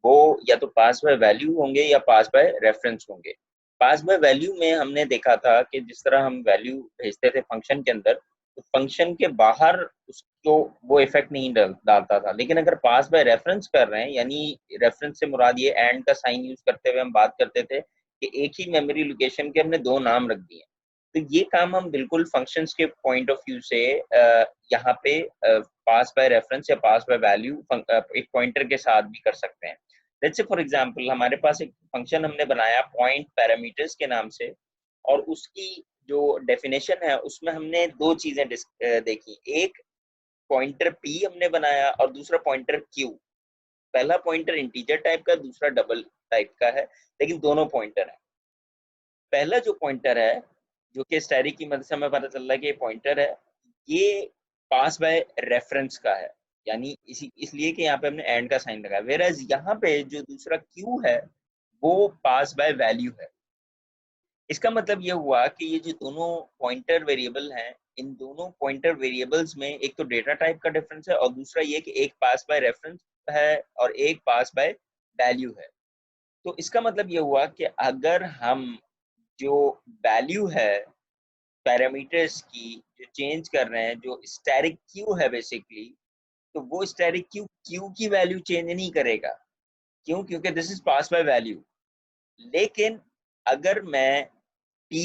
वो या तो पास बाय वैल्यू होंगे या पास बाय रेफरेंस होंगे। पास बाय वैल्यू में हमने देखा था कि जिस तरह हम वैल्यू भेजते थे फंक्शन के अंदर तो फंक्शन के बाहर उसको वो इफेक्ट नहीं डालता था, लेकिन अगर पास बाय रेफरेंस कर रहे हैं यानी रेफरेंस से मुराद ये एंड का साइन यूज करते हुए हम बात करते थे कि एक ही मेमोरी लोकेशन के हमने 2 नाम रख दिए, तो ये काम हम बिल्कुल फंक्शंस के पॉइंट ऑफ व्यू से यहाँ पे पास बाय रेफरेंस या पास बाय वैल्यू एक पॉइंटर के साथ भी कर सकते हैं। लेट्स से फॉर एग्जांपल हमारे पास एक फंक्शन हमने बनाया पॉइंट पैरामीटर्स के नाम से और उसकी जो डेफिनेशन है उसमें हमने 2 चीजें देखी, एक पॉइंटर p हमने बनाया और दूसरा पॉइंटर q। पहला पॉइंटर इंटीजर टाइप का, दूसरा डबल टाइप का है, लेकिन दोनों पॉइंटर है। पहला जो पॉइंटर है जो कि स्टैरिक की मदद से हमें पता चल रहा है कि ये पॉइंटर है, ये पास बाय रेफरेंस का है, यानी इसलिए कि यहाँ पे हमने एंड का साइन लगाया। वेयरएज यहाँ पे जो दूसरा q है वो पास बाय वैल्यू है। इसका मतलब ये हुआ कि ये जो दोनों पॉइंटर वेरिएबल हैं, इन दोनों पॉइंटर वेरिएबल्स में एक तो डेटा टाइप का डिफरेंस है और दूसरा ये कि एक पास बाय रेफरेंस है और एक पास बाय वैल्यू है। तो इसका मतलब ये हुआ कि अगर हम जो वैल्यू है पैरामीटर्स की जो चेंज कर रहे हैं, जो स्टैटिक क्यू है बेसिकली, तो वो स्टैटिक क्यू की वैल्यू चेंज नहीं करेगा। क्यों? क्योंकि this is pass by value. लेकिन अगर मैं p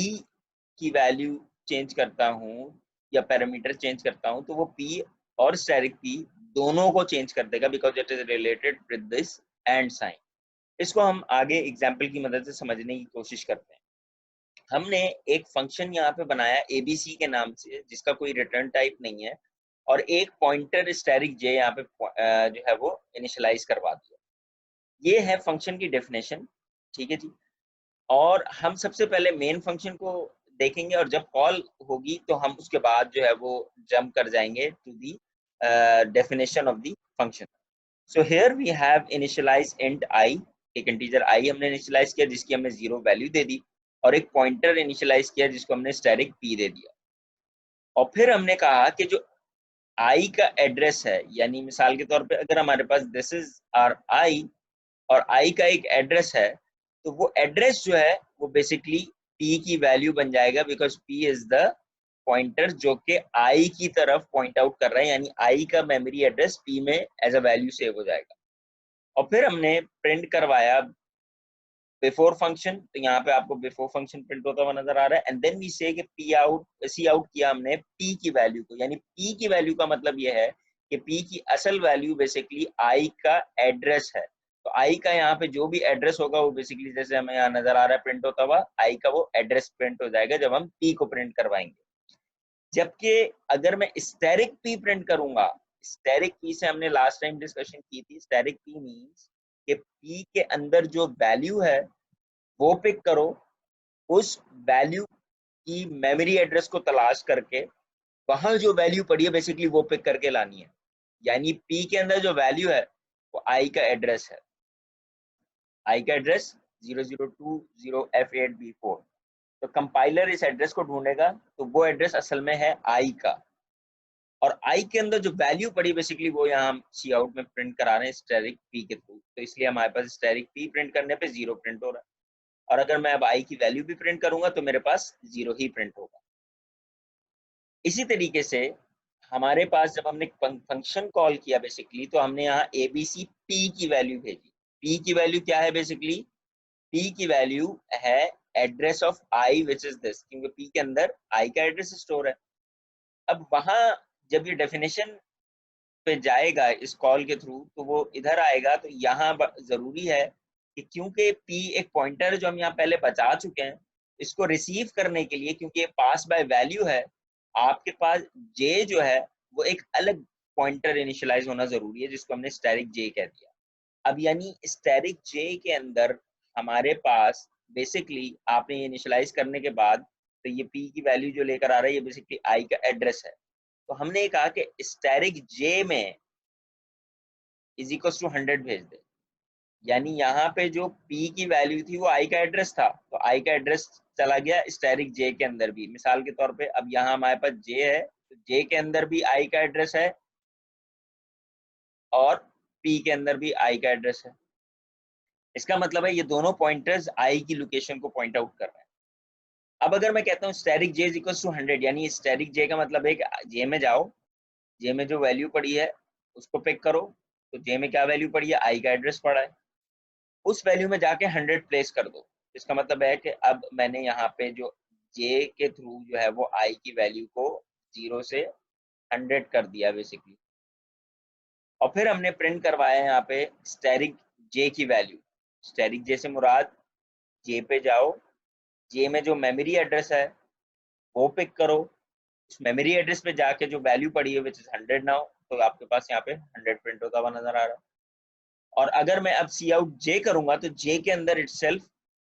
की वैल्यू चेंज करता हूँ या पैरामीटर चेंज करता हूँ तो वो p और स्टैटिक p दोनों को चेंज कर देगा because it is related with this and sign. इसको हम आगे एग्जांपल की मदद से समझने की कोशिश करते हैं। हमने एक फंक्शन यहाँ पे बनाया abc के नाम से जिसका कोई रिटर्न टाइप नहीं है और एक पॉइंटर स्टैटिक जे यहाँ पे जो है वो इनिशियलाइज करवा दिया। ये है फंक्शन की डेफिनेशन, ठीक है जी। और हम सबसे पहले मेन फंक्शन को देखेंगे और जब कॉल होगी तो हम उसके बाद जो है वो जंप कर जाएंगे to the definition of the function. So here we have initialise int I, एक इंटीजर आई हमने इनिशियलाइज किया जिसकी हमने 0 वैल्यू दे दी, और एक पॉइंटर इनिशियलाइज किया जिसको हमने स्टैटिक पी दे दिया। और फिर हमने कहा कि जो आई का एड्रेस है, यानी मिसाल के तौर पे अगर हमारे पास दिस इज आर आई और आई का एक एड्रेस है, तो वो एड्रेस जो है वो बेसिकली पी की वैल्यू बन जाएगा, because P is the pointer जो कि आई की तरफ पॉइंट आउट कर रहा है, यानी आई का मेमोरी एड्रेस पी में एज अ वैल्यू सेव हो जाएगा। और फिर हमने प्रिंट करवाया बिफोर फंक्शन, तो यहाँ पे आपको बिफोर फंक्शन प्रिंट होता हुआ नजर आ रहा है। एंड देन वी से कि पी आउट सी आउट किया हमने पी की वैल्यू को, यानी पी की वैल्यू का मतलब ये है कि पी की असल वैल्यू बेसिकली आई का एड्रेस है। तो आई का यहाँ पे जो भी एड्रेस होगा वो बेसिकली जैसे हमें यहाँ नजर आ रहा है प्रिंट होता हुआ, आई का वो एड्रेस प्रिंट हो जाएगा जब हम पी को प्रिंट करवाएंगे। जबकि अगर मैं स्टैटिक पी प्रिंट करूंगा, स्टैटिक पी से हमने लास्ट टाइम डिस्कशन की थी, स्टैटिक पी मींस कि पी के अंदर जो वैल्यू है वो पिक करो, उस वैल्यू की मेमोरी एड्रेस को तलाश करके वहां जो वैल्यू पड़ी है बेसिकली वो पिक करके लानी है। यानी पी के अंदर जो वैल्यू है वो आई का एड्रेस है, आई का एड्रेस 0020F8B4। तो कंपाइलर इस एड्रेस को ढूंढेगा, तो वो एड्रेस असल में है आई का, और आई के अंदर जो वैल्यू पड़ी बेसिकली वो यहाँ हम सी आउट में प्रिंट करा रहे हैं स्टैटिक पी के थ्रू। तो इसलिए हमारे पास स्टैटिक पी प्रिंट करने पे 0 प्रिंट हो रहा है, और अगर मैं अब आई की वैल्यू भी प्रिंट करूंगा तो मेरे पास 0 ही प्रिंट होगा। इसी तरीके से हमारे पास जब हमने फंक्शन कॉल किया बेसिकली, तो हमने यहाँ एबीसी पी की वैल्यू भेजी। पी की वैल्यू क्या है बेसिकली? पी की वैल्यू है address of I which is this, क्योंकि पी के अंदर आई का एड्रेस स्टोर है। अब वहां जब ये डेफिनेशन पे जाएगा इस कॉल के थ्रू, तो वो इधर आएगा। तो यहाँ जरूरी है कि क्योंकि p एक पॉइंटर है जो हम यहाँ पहले बचा चुके हैं, इसको रिसीव करने के लिए, क्योंकि ये पास बाय वैल्यू है, आपके पास j जो है वो एक अलग पॉइंटर इनिशियलाइज होना जरूरी है, जिसको हमने स्टैटिक j कह दिया। अब यानी स्टैटिक j के अंदर हमारे पास बेसिकली आपने इनिशियलाइज करने के बाद, तो ये p की वैल्यू जो लेकर आ रहा है ये बेसिकली i का एड्रेस है। तो हमने ये कहा कि स्टैटिक j में इज इक्वल टू 100 भेज दे, यानी यहाँ पे जो p की वैल्यू थी वो i का एड्रेस था, तो i का एड्रेस चला गया स्टैटिक j के अंदर भी। मिसाल के तौर पे अब यहाँ हमारे पास j है, तो j के अंदर भी i का एड्रेस है और p के अंदर भी i का एड्रेस है। इसका मतलब है ये दोनों पॉइंटर्स i की लोकेशन को पॉइंट आउट कर रहे हैं। अब अगर मैं कहता हूँ static j is equal to 100, यानी स्टैटिक j का मतलब है कि j में जाओ, j में जो वैल्यू पड़ी है उसको पिक करो। तो j में क्या वैल्यू पड़ी है? i का एड्रेस पड़ा है, उस वैल्यू में जाके 100 प्लेस कर दो। इसका मतलब है कि अब मैंने यहाँ पे जो j के थ्रू जो है वो i की वैल्यू को 0 से 100 कर दिया बेसिकली। और फिर हमने प्रिंट करवाया यहाँ पे स्टैटिक j की वैल्यू। स्टैटिक j से मुराद j पे जाओ, j में जो मेमोरी एड्रेस है वो पिक करो, उस मेमोरी एड्रेस पे जाके जो वैल्यू पड़ी है विच इज 100 नाउ, तो आपके पास यहाँ पे 100 प्रिंट होता हुआ नजर आ रहा है। और अगर मैं अब सी आउट j करूंगा तो j के अंदर इटसेल्फ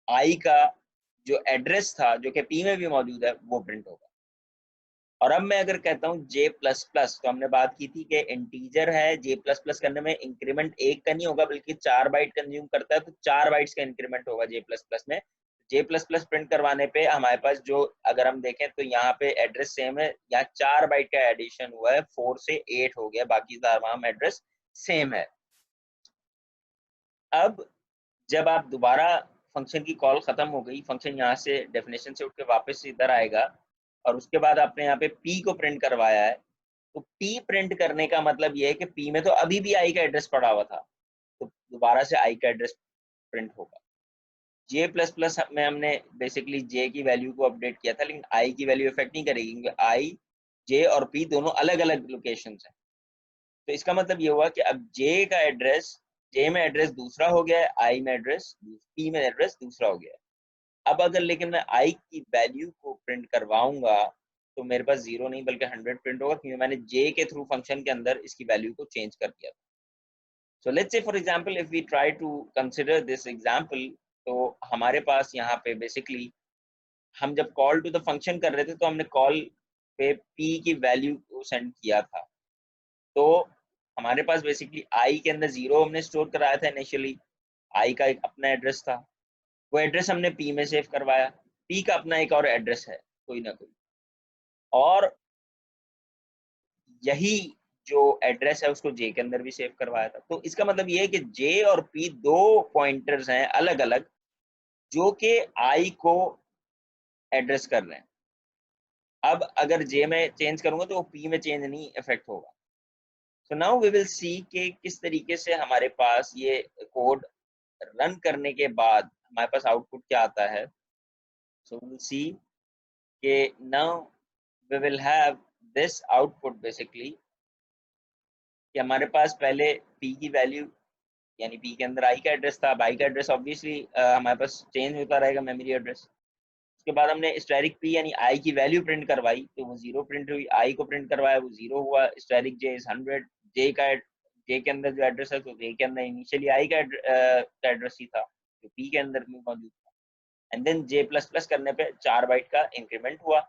आई का जो एड्रेस था जो कि पी में भी मौजूद है वो प्रिंट होगा। और अब मैं अगर कहता हूँ j प्लस प्लस, तो हमने बात की थी कि इंटीजर है, j प्लस प्लस करने में इंक्रीमेंट एक का नहीं होगा बल्कि 4 बाइट कंज्यूम करता है, तो 4 बाइट्स का इंक्रीमेंट होगा j प्लस प्लस में। j प्लस प्लस प्रिंट करवाने पे हमारे पास जो अगर हम देखें तो यहाँ पे एड्रेस सेम है, यहाँ 4 बाइट का एडिशन हुआ है, 4 से 8 हो गया, बाकी तमाम एड्रेस सेम है। अब जब आप दोबारा फंक्शन की कॉल खत्म हो गई, फंक्शन यहाँ से डेफिनेशन से उठ के वापस इधर आएगा, और उसके बाद आपने यहाँ पे p को प्रिंट करवाया है, तो p प्रिंट करने का मतलब ये है कि p में तो अभी भी i का एड्रेस पड़ा हुआ था, तो दोबारा से i का एड्रेस प्रिंट होगा। j प्लस प्लस में हमने बेसिकली j की वैल्यू को अपडेट किया था, लेकिन i की वैल्यू इफेक्ट नहीं करेगी क्योंकि i, j और p दोनों अलग अलग लोकेशन हैं। तो इसका मतलब ये हुआ कि अब j का एड्रेस, j में एड्रेस दूसरा हो गया है, i में एड्रेस, p में एड्रेस दूसरा हो गया है। अब अगर लेकिन मैं i की वैल्यू को प्रिंट करवाऊंगा तो मेरे पास 0 नहीं बल्कि 100 प्रिंट होगा, क्योंकि मैंने j के थ्रू फंक्शन के अंदर इसकी वैल्यू को चेंज कर दिया। So let's say for example if we try to consider this example, तो हमारे पास यहाँ पे बेसिकली हम जब कॉल टू द फंक्शन कर रहे थे तो हमने कॉल पे p की वैल्यू को सेंड किया था। तो हमारे पास बेसिकली i के अंदर 0 हमने स्टोर कराया था इनिशियली, i का एक अपना एड्रेस था, वो एड्रेस हमने p में सेव करवाया, p का अपना एक और एड्रेस है कोई ना कोई, और यही जो एड्रेस है उसको j के अंदर भी सेव करवाया था। तो इसका मतलब ये है कि j और p दो पॉइंटर्स हैं अलग अलग जो कि i को एड्रेस कर रहे हैं। अब अगर j में चेंज करूंगा तो p में चेंज नहीं इफेक्ट होगा। So now we will see कि किस तरीके से हमारे पास ये कोड रन करने के बाद हमारे पास आउटपुट क्या आता है। सो वी विल सी कि now we will have this output basically कि हमारे पास पहले p की वैल्यू यानी p के अंदर i का एड्रेस था, अब i का एड्रेस ऑब्वियसली हमारे पास चेंज होता रहेगा मेमोरी एड्रेस। उसके बाद हमने स्टैटिक p यानी i की वैल्यू प्रिंट करवाई तो वो 0 प्रिंट हुई, i को प्रिंट करवाया वो 0 हुआ, स्टैटिक j इज 100, j के अंदर जो एड्रेस है तो j के अंदर इनिशियली i का एड्रेस ही था जो p के अंदर भी मौजूद था, and then j plus plus करने पे 4 बाइट का इंक्रीमेंट हुआ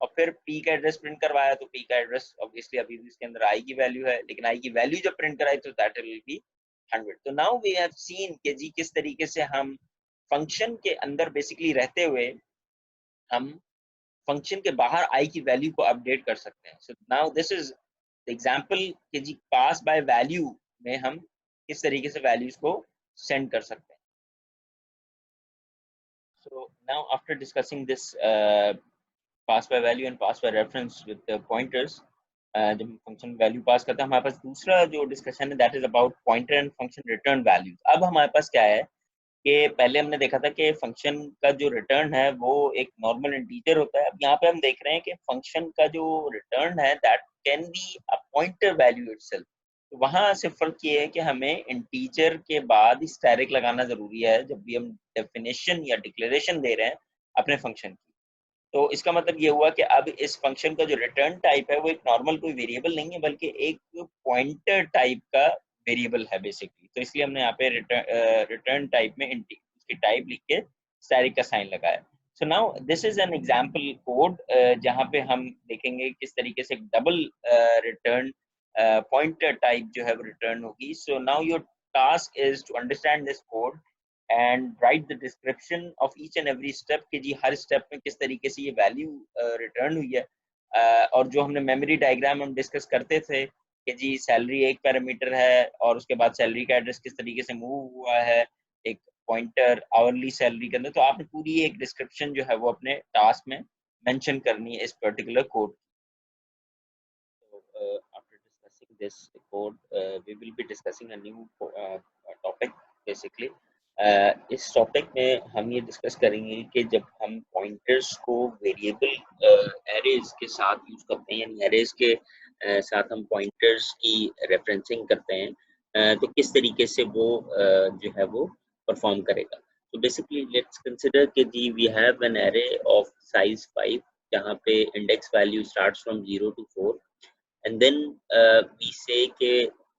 और फिर p का एड्रेस प्रिंट करवाया तो p का एड्रेस ऑब्वियसली अभी भी इसके अंदर i की वैल्यू है, लेकिन i की वैल्यू जब प्रिंट कराई तो दैट विल बी 100। तो नाउ वी हैव सीन कि जी किस तरीके से हम फंक्शन के अंदर बेसिकली रहते हुए हम फंक्शन के बाहर i की वैल्यू को अपडेट कर सकते हैं। So now this is the example कि जी पास बाय वैल्यू में हम किस तरीके से वैल्यूज को सेंड कर सकते हैं। So now after discussing this pass by value and pass by reference with the pointers, जब हम फंक्शन वैल्यू पास करते हैं हमारे पास दूसरा जो डिस्कशन है that is about pointer and function return values. अब हमारे पास क्या है कि पहले हमने देखा था कि फंक्शन का जो रिटर्न है वो एक नॉर्मल इंटीजर होता है, अब यहाँ पे हम देख रहे हैं कि फंक्शन का जो रिटर्न है that can be a pointer value itself. तो वहाँ से फर्क ये है कि हमें इंटीजर के बाद स्टैटिक लगाना जरूरी है जब भी हम डेफिनेशन या डिक्लेरेशन दे रहे हैं अपने फंक्शन की। तो इसका मतलब ये हुआ कि अब इस फंक्शन का जो रिटर्न टाइप है वो एक नॉर्मल कोई वेरिएबल नहीं है बल्कि एक पॉइंटर टाइप का वेरिएबल है बेसिकली। तो इसलिए हमने यहाँ पे रिटर्न टाइप में उसकी टाइप लिख के स्टैटिक का साइन लगाया। So now this is an example code जहाँ पे हम देखेंगे किस तरीके से डबल रिटर्न पॉइंटर टाइप जो है वो रिटर्न होगी। So now your task is to understand this code and write the description of each and every step कि जी हर स्टेप में किस तरीके से ये वैल्यू रिटर्न हुई है। और जो हमने मेमोरी डायग्राम हम डिस्कस करते थे कि जी सैलरी एक पैरामीटर है और उसके बाद सैलरी का एड्रेस किस तरीके से मूव हुआ है एक पॉइंटर आवरली सैलरी के अंदर, तो आपने पूरी एक डिस्क्रिप्शन जो है वो अपने टास्क में मेंशन करनी है इस particular code. After discussing this code, we will be discussing a new topic basically. इस टॉपिक में हम ये डिस्कस करेंगे कि जब हम पॉइंटर्स को वेरिएबल एरेज के साथ यूज करते हैं यानी एरेज के साथ हम पॉइंटर्स की रेफरेंसिंग करते हैं तो किस तरीके से वो जो है वो परफॉर्म करेगा। तो बेसिकली लेट्स कंसिडर कि जी we have an array of size 5 जहाँ पे index value starts from 0 to 4 and then we say कि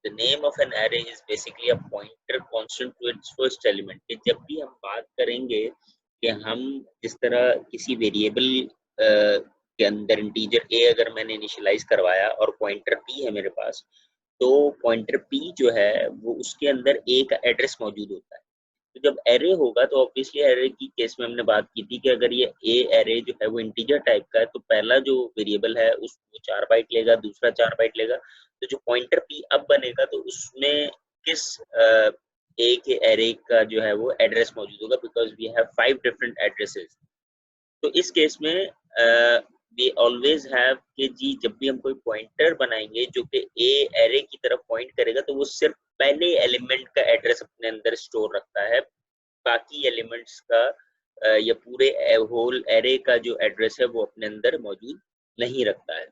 the name of an array is basically a pointer constant to its first element। कि जब भी हम बात करेंगे कि हम जिस तरह किसी वेरिएबल के अंदर इंटीजर a अगर मैंने इनिशियलाइज करवाया और पॉइंटर p है मेरे पास, तो पॉइंटर p जो है वो उसके अंदर a का एड्रेस मौजूद होता है। तो जब एरे होगा तो ऑब्वियसली एरे की केस में हमने बात की थी कि अगर ये ए एरे जो है वो इंटीजर टाइप का है तो पहला जो वेरिएबल है उसको 4 बाइट लेगा, दूसरा 4 बाइट लेगा। तो जो पॉइंटर पी अब बनेगा तो उसमें किस ए के एरे का जो है वो एड्रेस मौजूद होगा because we have 5 different addresses. तो इस केस में वी ऑलवेज हैव कि जी जब भी हम कोई पॉइंटर बनाएंगे जो कि ए एरे की तरफ पॉइंट करेगा तो वो सिर्फ पहले एलिमेंट का एड्रेस अपने अंदर स्टोर रखता है, बाकी एलिमेंट्स का या पूरे होल एरे का जो एड्रेस है वो अपने अंदर मौजूद नहीं रखता है।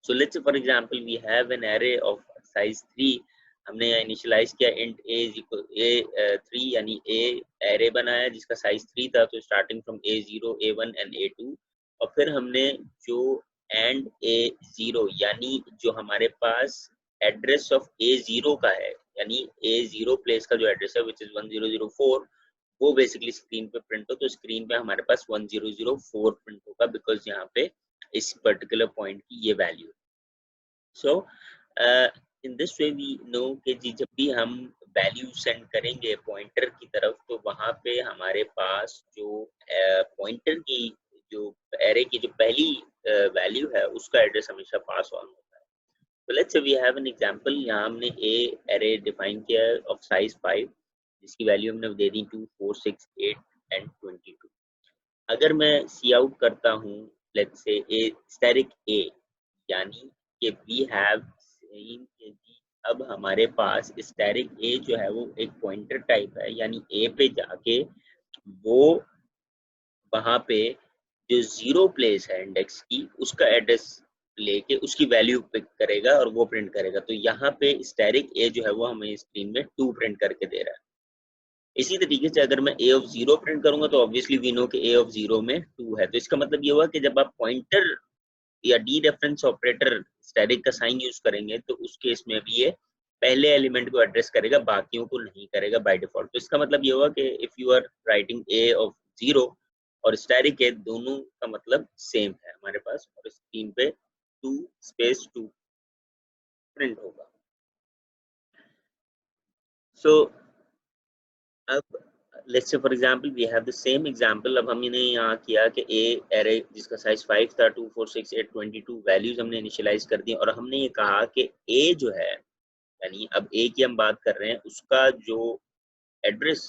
So let's for example we have an array of size 3, हमने इनिशियलाइज किया int a is equal a 3 यानी a एरे बनाया जिसका साइज 3 था, तो starting from a0 a1 and a2, और फिर हमने जो एंड A0, यानी जो हमारे पास एड्रेस ऑफ A0 का है, यानी A0 प्लेस का जो एड्रेस है विच इज 1004, वो बेसिकली स्क्रीन पे प्रिंट हो, तो स्क्रीन पे हमारे पास 1004 प्रिंट होगा, बिकॉज यहाँ पे इस पर्टिकुलर पॉइंट की ये value. So in this way we know कि जी जब भी हम वैल्यू सेंड करेंगे पॉइंटर की तरफ, तो वहाँ पे हमारे पास जो पॉइंटर की जो एरे की जो पहली वैल्यू है उसका एड्रेस हमेशा पास ऑन होता है। तो let's say we have an example, यहाँ हमने ए एरे डिफाइन किया है ऑफ साइज 5, जिसकी वैल्यू हमने दे दी 2, 4, 6, 8 एंड 22। अगर मैं सी आउट करता हूँ लेट्स से ए स्टैटिक ए, यानी कि वी हैव सीन कि जी अब हमारे पास स्टैटिक ए जो है वो एक पॉइंटर टाइप है, यानी ए पे जाके वो वहाँ पे जो जीरो प्लेस है इंडेक्स की उसका एड्रेस लेके उसकी वैल्यू पिक करेगा और वो प्रिंट करेगा। तो यहाँ पे स्टैटिक ए जो है वो हमें स्क्रीन में 2 प्रिंट करके दे रहा है। इसी तरीके से अगर मैं ए ऑफ 0 प्रिंट करूंगा तो ऑब्वियसली वी नो कि ए ऑफ 0 में 2 है। तो इसका मतलब ये हुआ कि जब आप पॉइंटर या डी रेफरेंस ऑपरेटर स्टैटिक का साइन यूज करेंगे तो उस केस में भी ये पहले एलिमेंट को एड्रेस करेगा, बाकियों को नहीं करेगा बाय डिफॉल्ट। तो इसका मतलब ये हुआ कि if you are writing a of 0 और स्टैटिक ए, दोनों का मतलब सेम है हमारे पास, और स्क्रीन पे 2 स्पेस 2 प्रिंट होगा। सो अब let's say for example we have the same example. अब हमने यहाँ किया कि ए एरे जिसका साइज 5 था, 2, 4, 6, 8, 22 वैल्यूज हमने इनिशियलाइज कर दी, और हमने ये कहा कि ए जो है, यानी अब ए की हम बात कर रहे हैं, उसका जो एड्रेस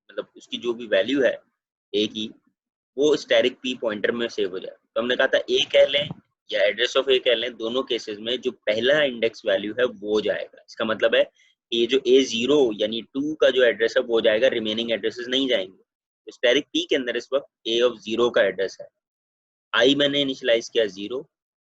मतलब उसकी जो भी वैल्यू है ए की, वो स्टैटिक पी पॉइंटर में सेव हो जाए। तो हमने कहा था ए कह लें या एड्रेस ऑफ ए कह लें, दोनों केसेस में जो पहला इंडेक्स वैल्यू है वो जाएगा। इसका मतलब है कि ये जो A0 यानी 2 का जो एड्रेस है वो जाएगा, रिमेनिंग एड्रेसेस नहीं जाएंगे। तो स्टैटिक पी के अंदर इस वक्त ए ऑफ 0 का एड्रेस है, आई मैंने इनिशियलाइज किया 0,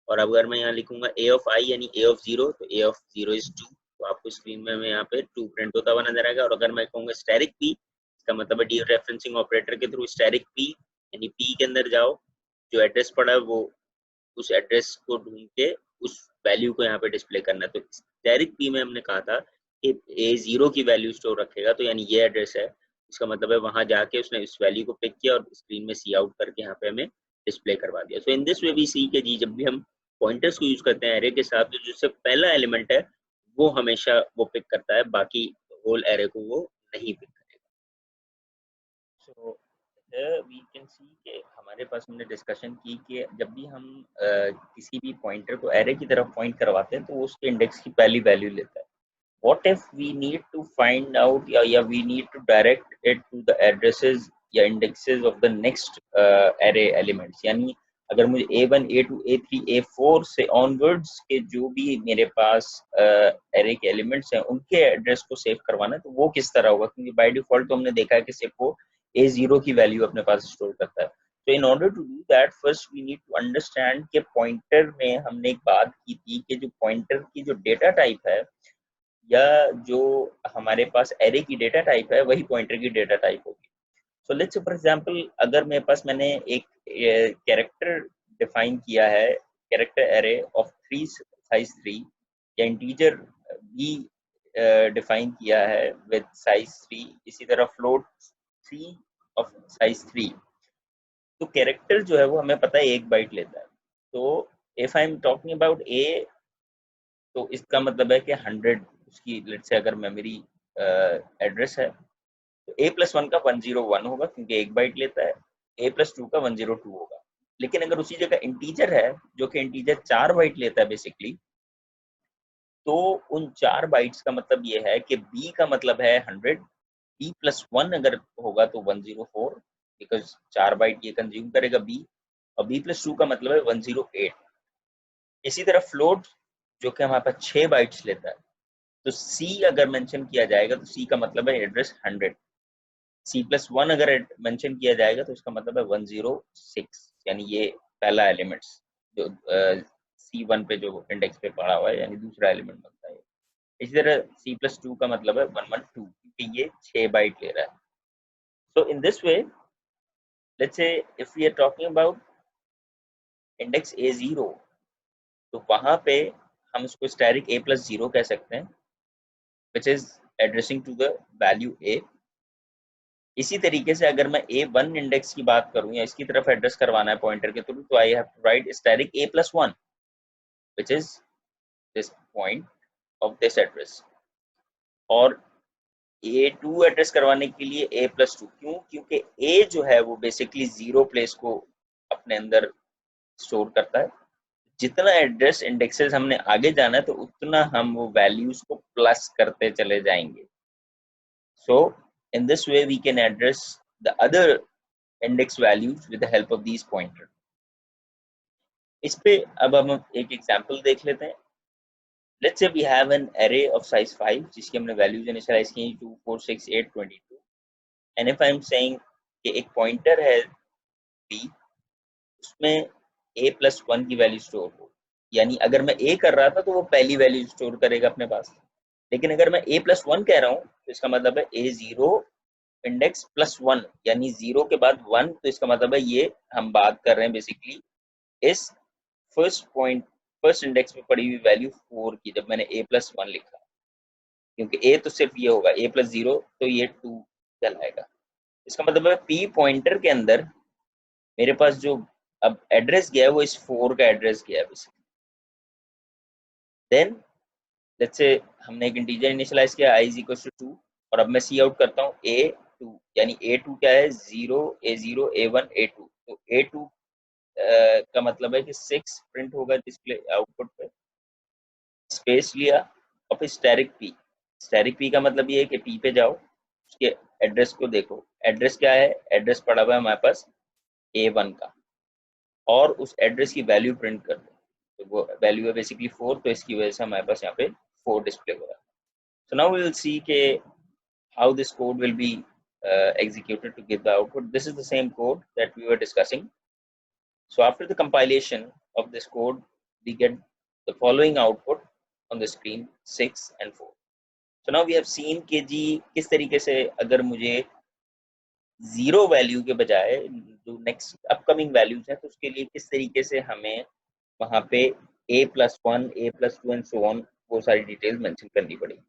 और अगर मैं यहाँ लिखूंगा ए ऑफ आई यानी ए ऑफ 0, तो ए ऑफ 0 इज 2, तो आपको स्क्रीन में यहाँ पे 2 प्रिंट होता हुआ नजर आएगा। और अगर मैं कहूँगा स्टैटिक पी, इसका मतलब है डी रेफरेंसिंग ऑपरेटर के थ्रू स्टैटिक पी यानी पी के अंदर जाओ, जो एड्रेस पड़ा है वो उस एड्रेस को ढूंढ के उस वैल्यू को यहाँ पे डिस्प्ले करना है। तो स्टैटिक पी में हमने कहा था कि A0 की वैल्यू स्टोर रखेगा, तो यानी ये एड्रेस है, इसका मतलब है वहां जाके उसने इस वैल्यू को पिक किया और स्क्रीन में सी आउट करके यहाँ पे हमें डिस्प्ले करवा दिया। सो इन दिस वे वी सी के जी जब भी हम पॉइंटर्स को यूज करते हैं एरे के साथ, तो जिससे पहला एलिमेंट है वो हमेशा वो पिक करता है, बाकी होल एरे को वो नहीं पिक करेगा। सो वी कैन सी कि हमारे पास हमने डिस्कशन की कि जब भी हम किसी भी पॉइंटर को एरे की तरफ पॉइंट करवाते हैं तो वो उसके इंडेक्स की पहली वैल्यू लेता है। What if we need to find out या we need to direct it to the addresses या indexes of the next array elements, यानी अगर मुझे A1, A2, A3, A4 से onwards के जो भी मेरे पास array के elements हैं उनके एड्रेस को सेव करवाना है, तो वो किस तरह होगा, क्योंकि बाय डिफॉल्ट तो हमने देखा है कि सिर्फ वो A0 की वैल्यू अपने पास स्टोर करता है। तो in order to do that first we need to understand कि पॉइंटर में हमने एक बात की थी कि जो पॉइंटर की जो डेटा टाइप है या जो हमारे पास एरे की डेटा टाइप है वही पॉइंटर की डेटा टाइप होगी। सो लेट्स फॉर एग्जांपल अगर मेरे पास मैंने एक कैरेक्टर डिफाइन किया है, कैरेक्टर एरे ऑफ 3 साइज 3 या इंटीजर भी डिफाइन किया है विद साइज 3, इसी तरह फ्लोट 3 ऑफ साइज 3, तो कैरेक्टर जो है वो हमें पता है 1 बाइट लेता है। तो if I am talking about A, तो इसका मतलब है कि 100 उसकी लेट्स से अगर मेमोरी एड्रेस है, तो A+1 का 101 होगा क्योंकि 1 बाइट लेता है, A+2 का 102 होगा। लेकिन अगर उसी जगह इंटीजर है जो कि इंटीजर 4 बाइट लेता है बेसिकली, तो उन 4 बाइट्स का मतलब ये है कि B का मतलब है 100, B+1 अगर होगा तो 104, बिकॉज 4 बाइट ये कंज्यूम करेगा B, और B+2 का मतलब है 108। इसी तरह फ्लोट जो कि हमारे पास 6 बाइट्स लेता है, तो C अगर मेंशन किया जाएगा तो C का मतलब है एड्रेस 100, C+1 अगर मेंशन किया जाएगा तो इसका मतलब है 106, यानी ये पहला एलिमेंट्स जो C1 पे जो इंडेक्स पे पड़ा हुआ है, यानी दूसरा एलिमेंट बनता है। इसी तरह C+2 का मतलब है 112 क्योंकि ये 6 बाइट ले रहा है। So in this way let's say if we are talking about index A0, तो वहां पे हम उसको स्टैटिक a + 0 कह सकते हैं, which is addressing to the value a। इसी तरीके से अगर मैं a1 इंडेक्स की बात करूं या इसकी तरफ एड्रेस करवाना है पॉइंटर के थ्रू, तो I have to write static a + 1 which is this point of this address. और a2 एड्रेस करवाने के लिए a + 2, क्यों? क्योंकि a जो है वो बेसिकली 0 प्लेस को अपने अंदर स्टोर करता है। जितना एड्रेस इंडेक्सेस हमने आगे जाना है तो उतना हम वो वैल्यूज को प्लस करते चले जाएंगे। So in this way we can address the other index values with the help of these pointer. इस पे अब हम एक एग्जांपल देख लेते हैं। Let's say we have an array of size 5 जिसकी हमने वैल्यूज इनिशियलाइज की 2 4 6 8 22, and if I am saying कि एक पॉइंटर है p, उसमें a + 1 की वैल्यू स्टोर हो, यानी अगर मैं a कर रहा था तो वो पहली वैल्यू स्टोर करेगा अपने पास। लेकिन अगर मैं a + 1 कह रहा हूँ तो इसका मतलब है a0 इंडेक्स +1, यानी 0 के बाद 1, तो इसका मतलब है ये हम बात कर रहे हैं बेसिकली इस फर्स्ट इंडेक्स में पड़ी हुई वैल्यू 4 की, जब मैंने a + 1 लिखा, क्योंकि a तो सिर्फ ये होगा a + 0 तो ये 2 कहलाएगा। इसका मतलब है p पॉइंटर के अंदर मेरे पास जो अब एड्रेस गया है वो इस 4 का एड्रेस गया है बेसिकली। देन लेट्स से हमने एक इंटीजर इनिशियलाइज किया i = 2, और अब मैं सी आउट करता हूँ a2, यानी a2 क्या है 0 a0 a1 a2, तो a2 का मतलब है कि 6 प्रिंट होगा डिस्प्ले आउटपुट पे। स्पेस लिया और फिर स्टैटिक p का मतलब ये है कि p पे जाओ, उसके एड्रेस को देखो, एड्रेस क्या है, एड्रेस पड़ा हुआ है हमारे पास a1 का, और उस एड्रेस की वैल्यू प्रिंट कर दो, तो वो वैल्यू है बेसिकली 4, तो इसकी वजह से हमारे पास यहाँ पे 4 डिस्प्ले हो रहा है। So now we will see के how this code will be executed to give the output. This is the same code that we were discussing. So after the compilation of this code, we get the following output on the screen 6 and 4. So now we have seen कि जी किस तरीके से अगर मुझे 0 value के बजाय जो next upcoming values हैं तो उसके लिए किस तरीके से हमें वहाँ पे a + 1 a + 2 and so on वो सारी डिटेल्स मेंशन करनी पड़ेगी।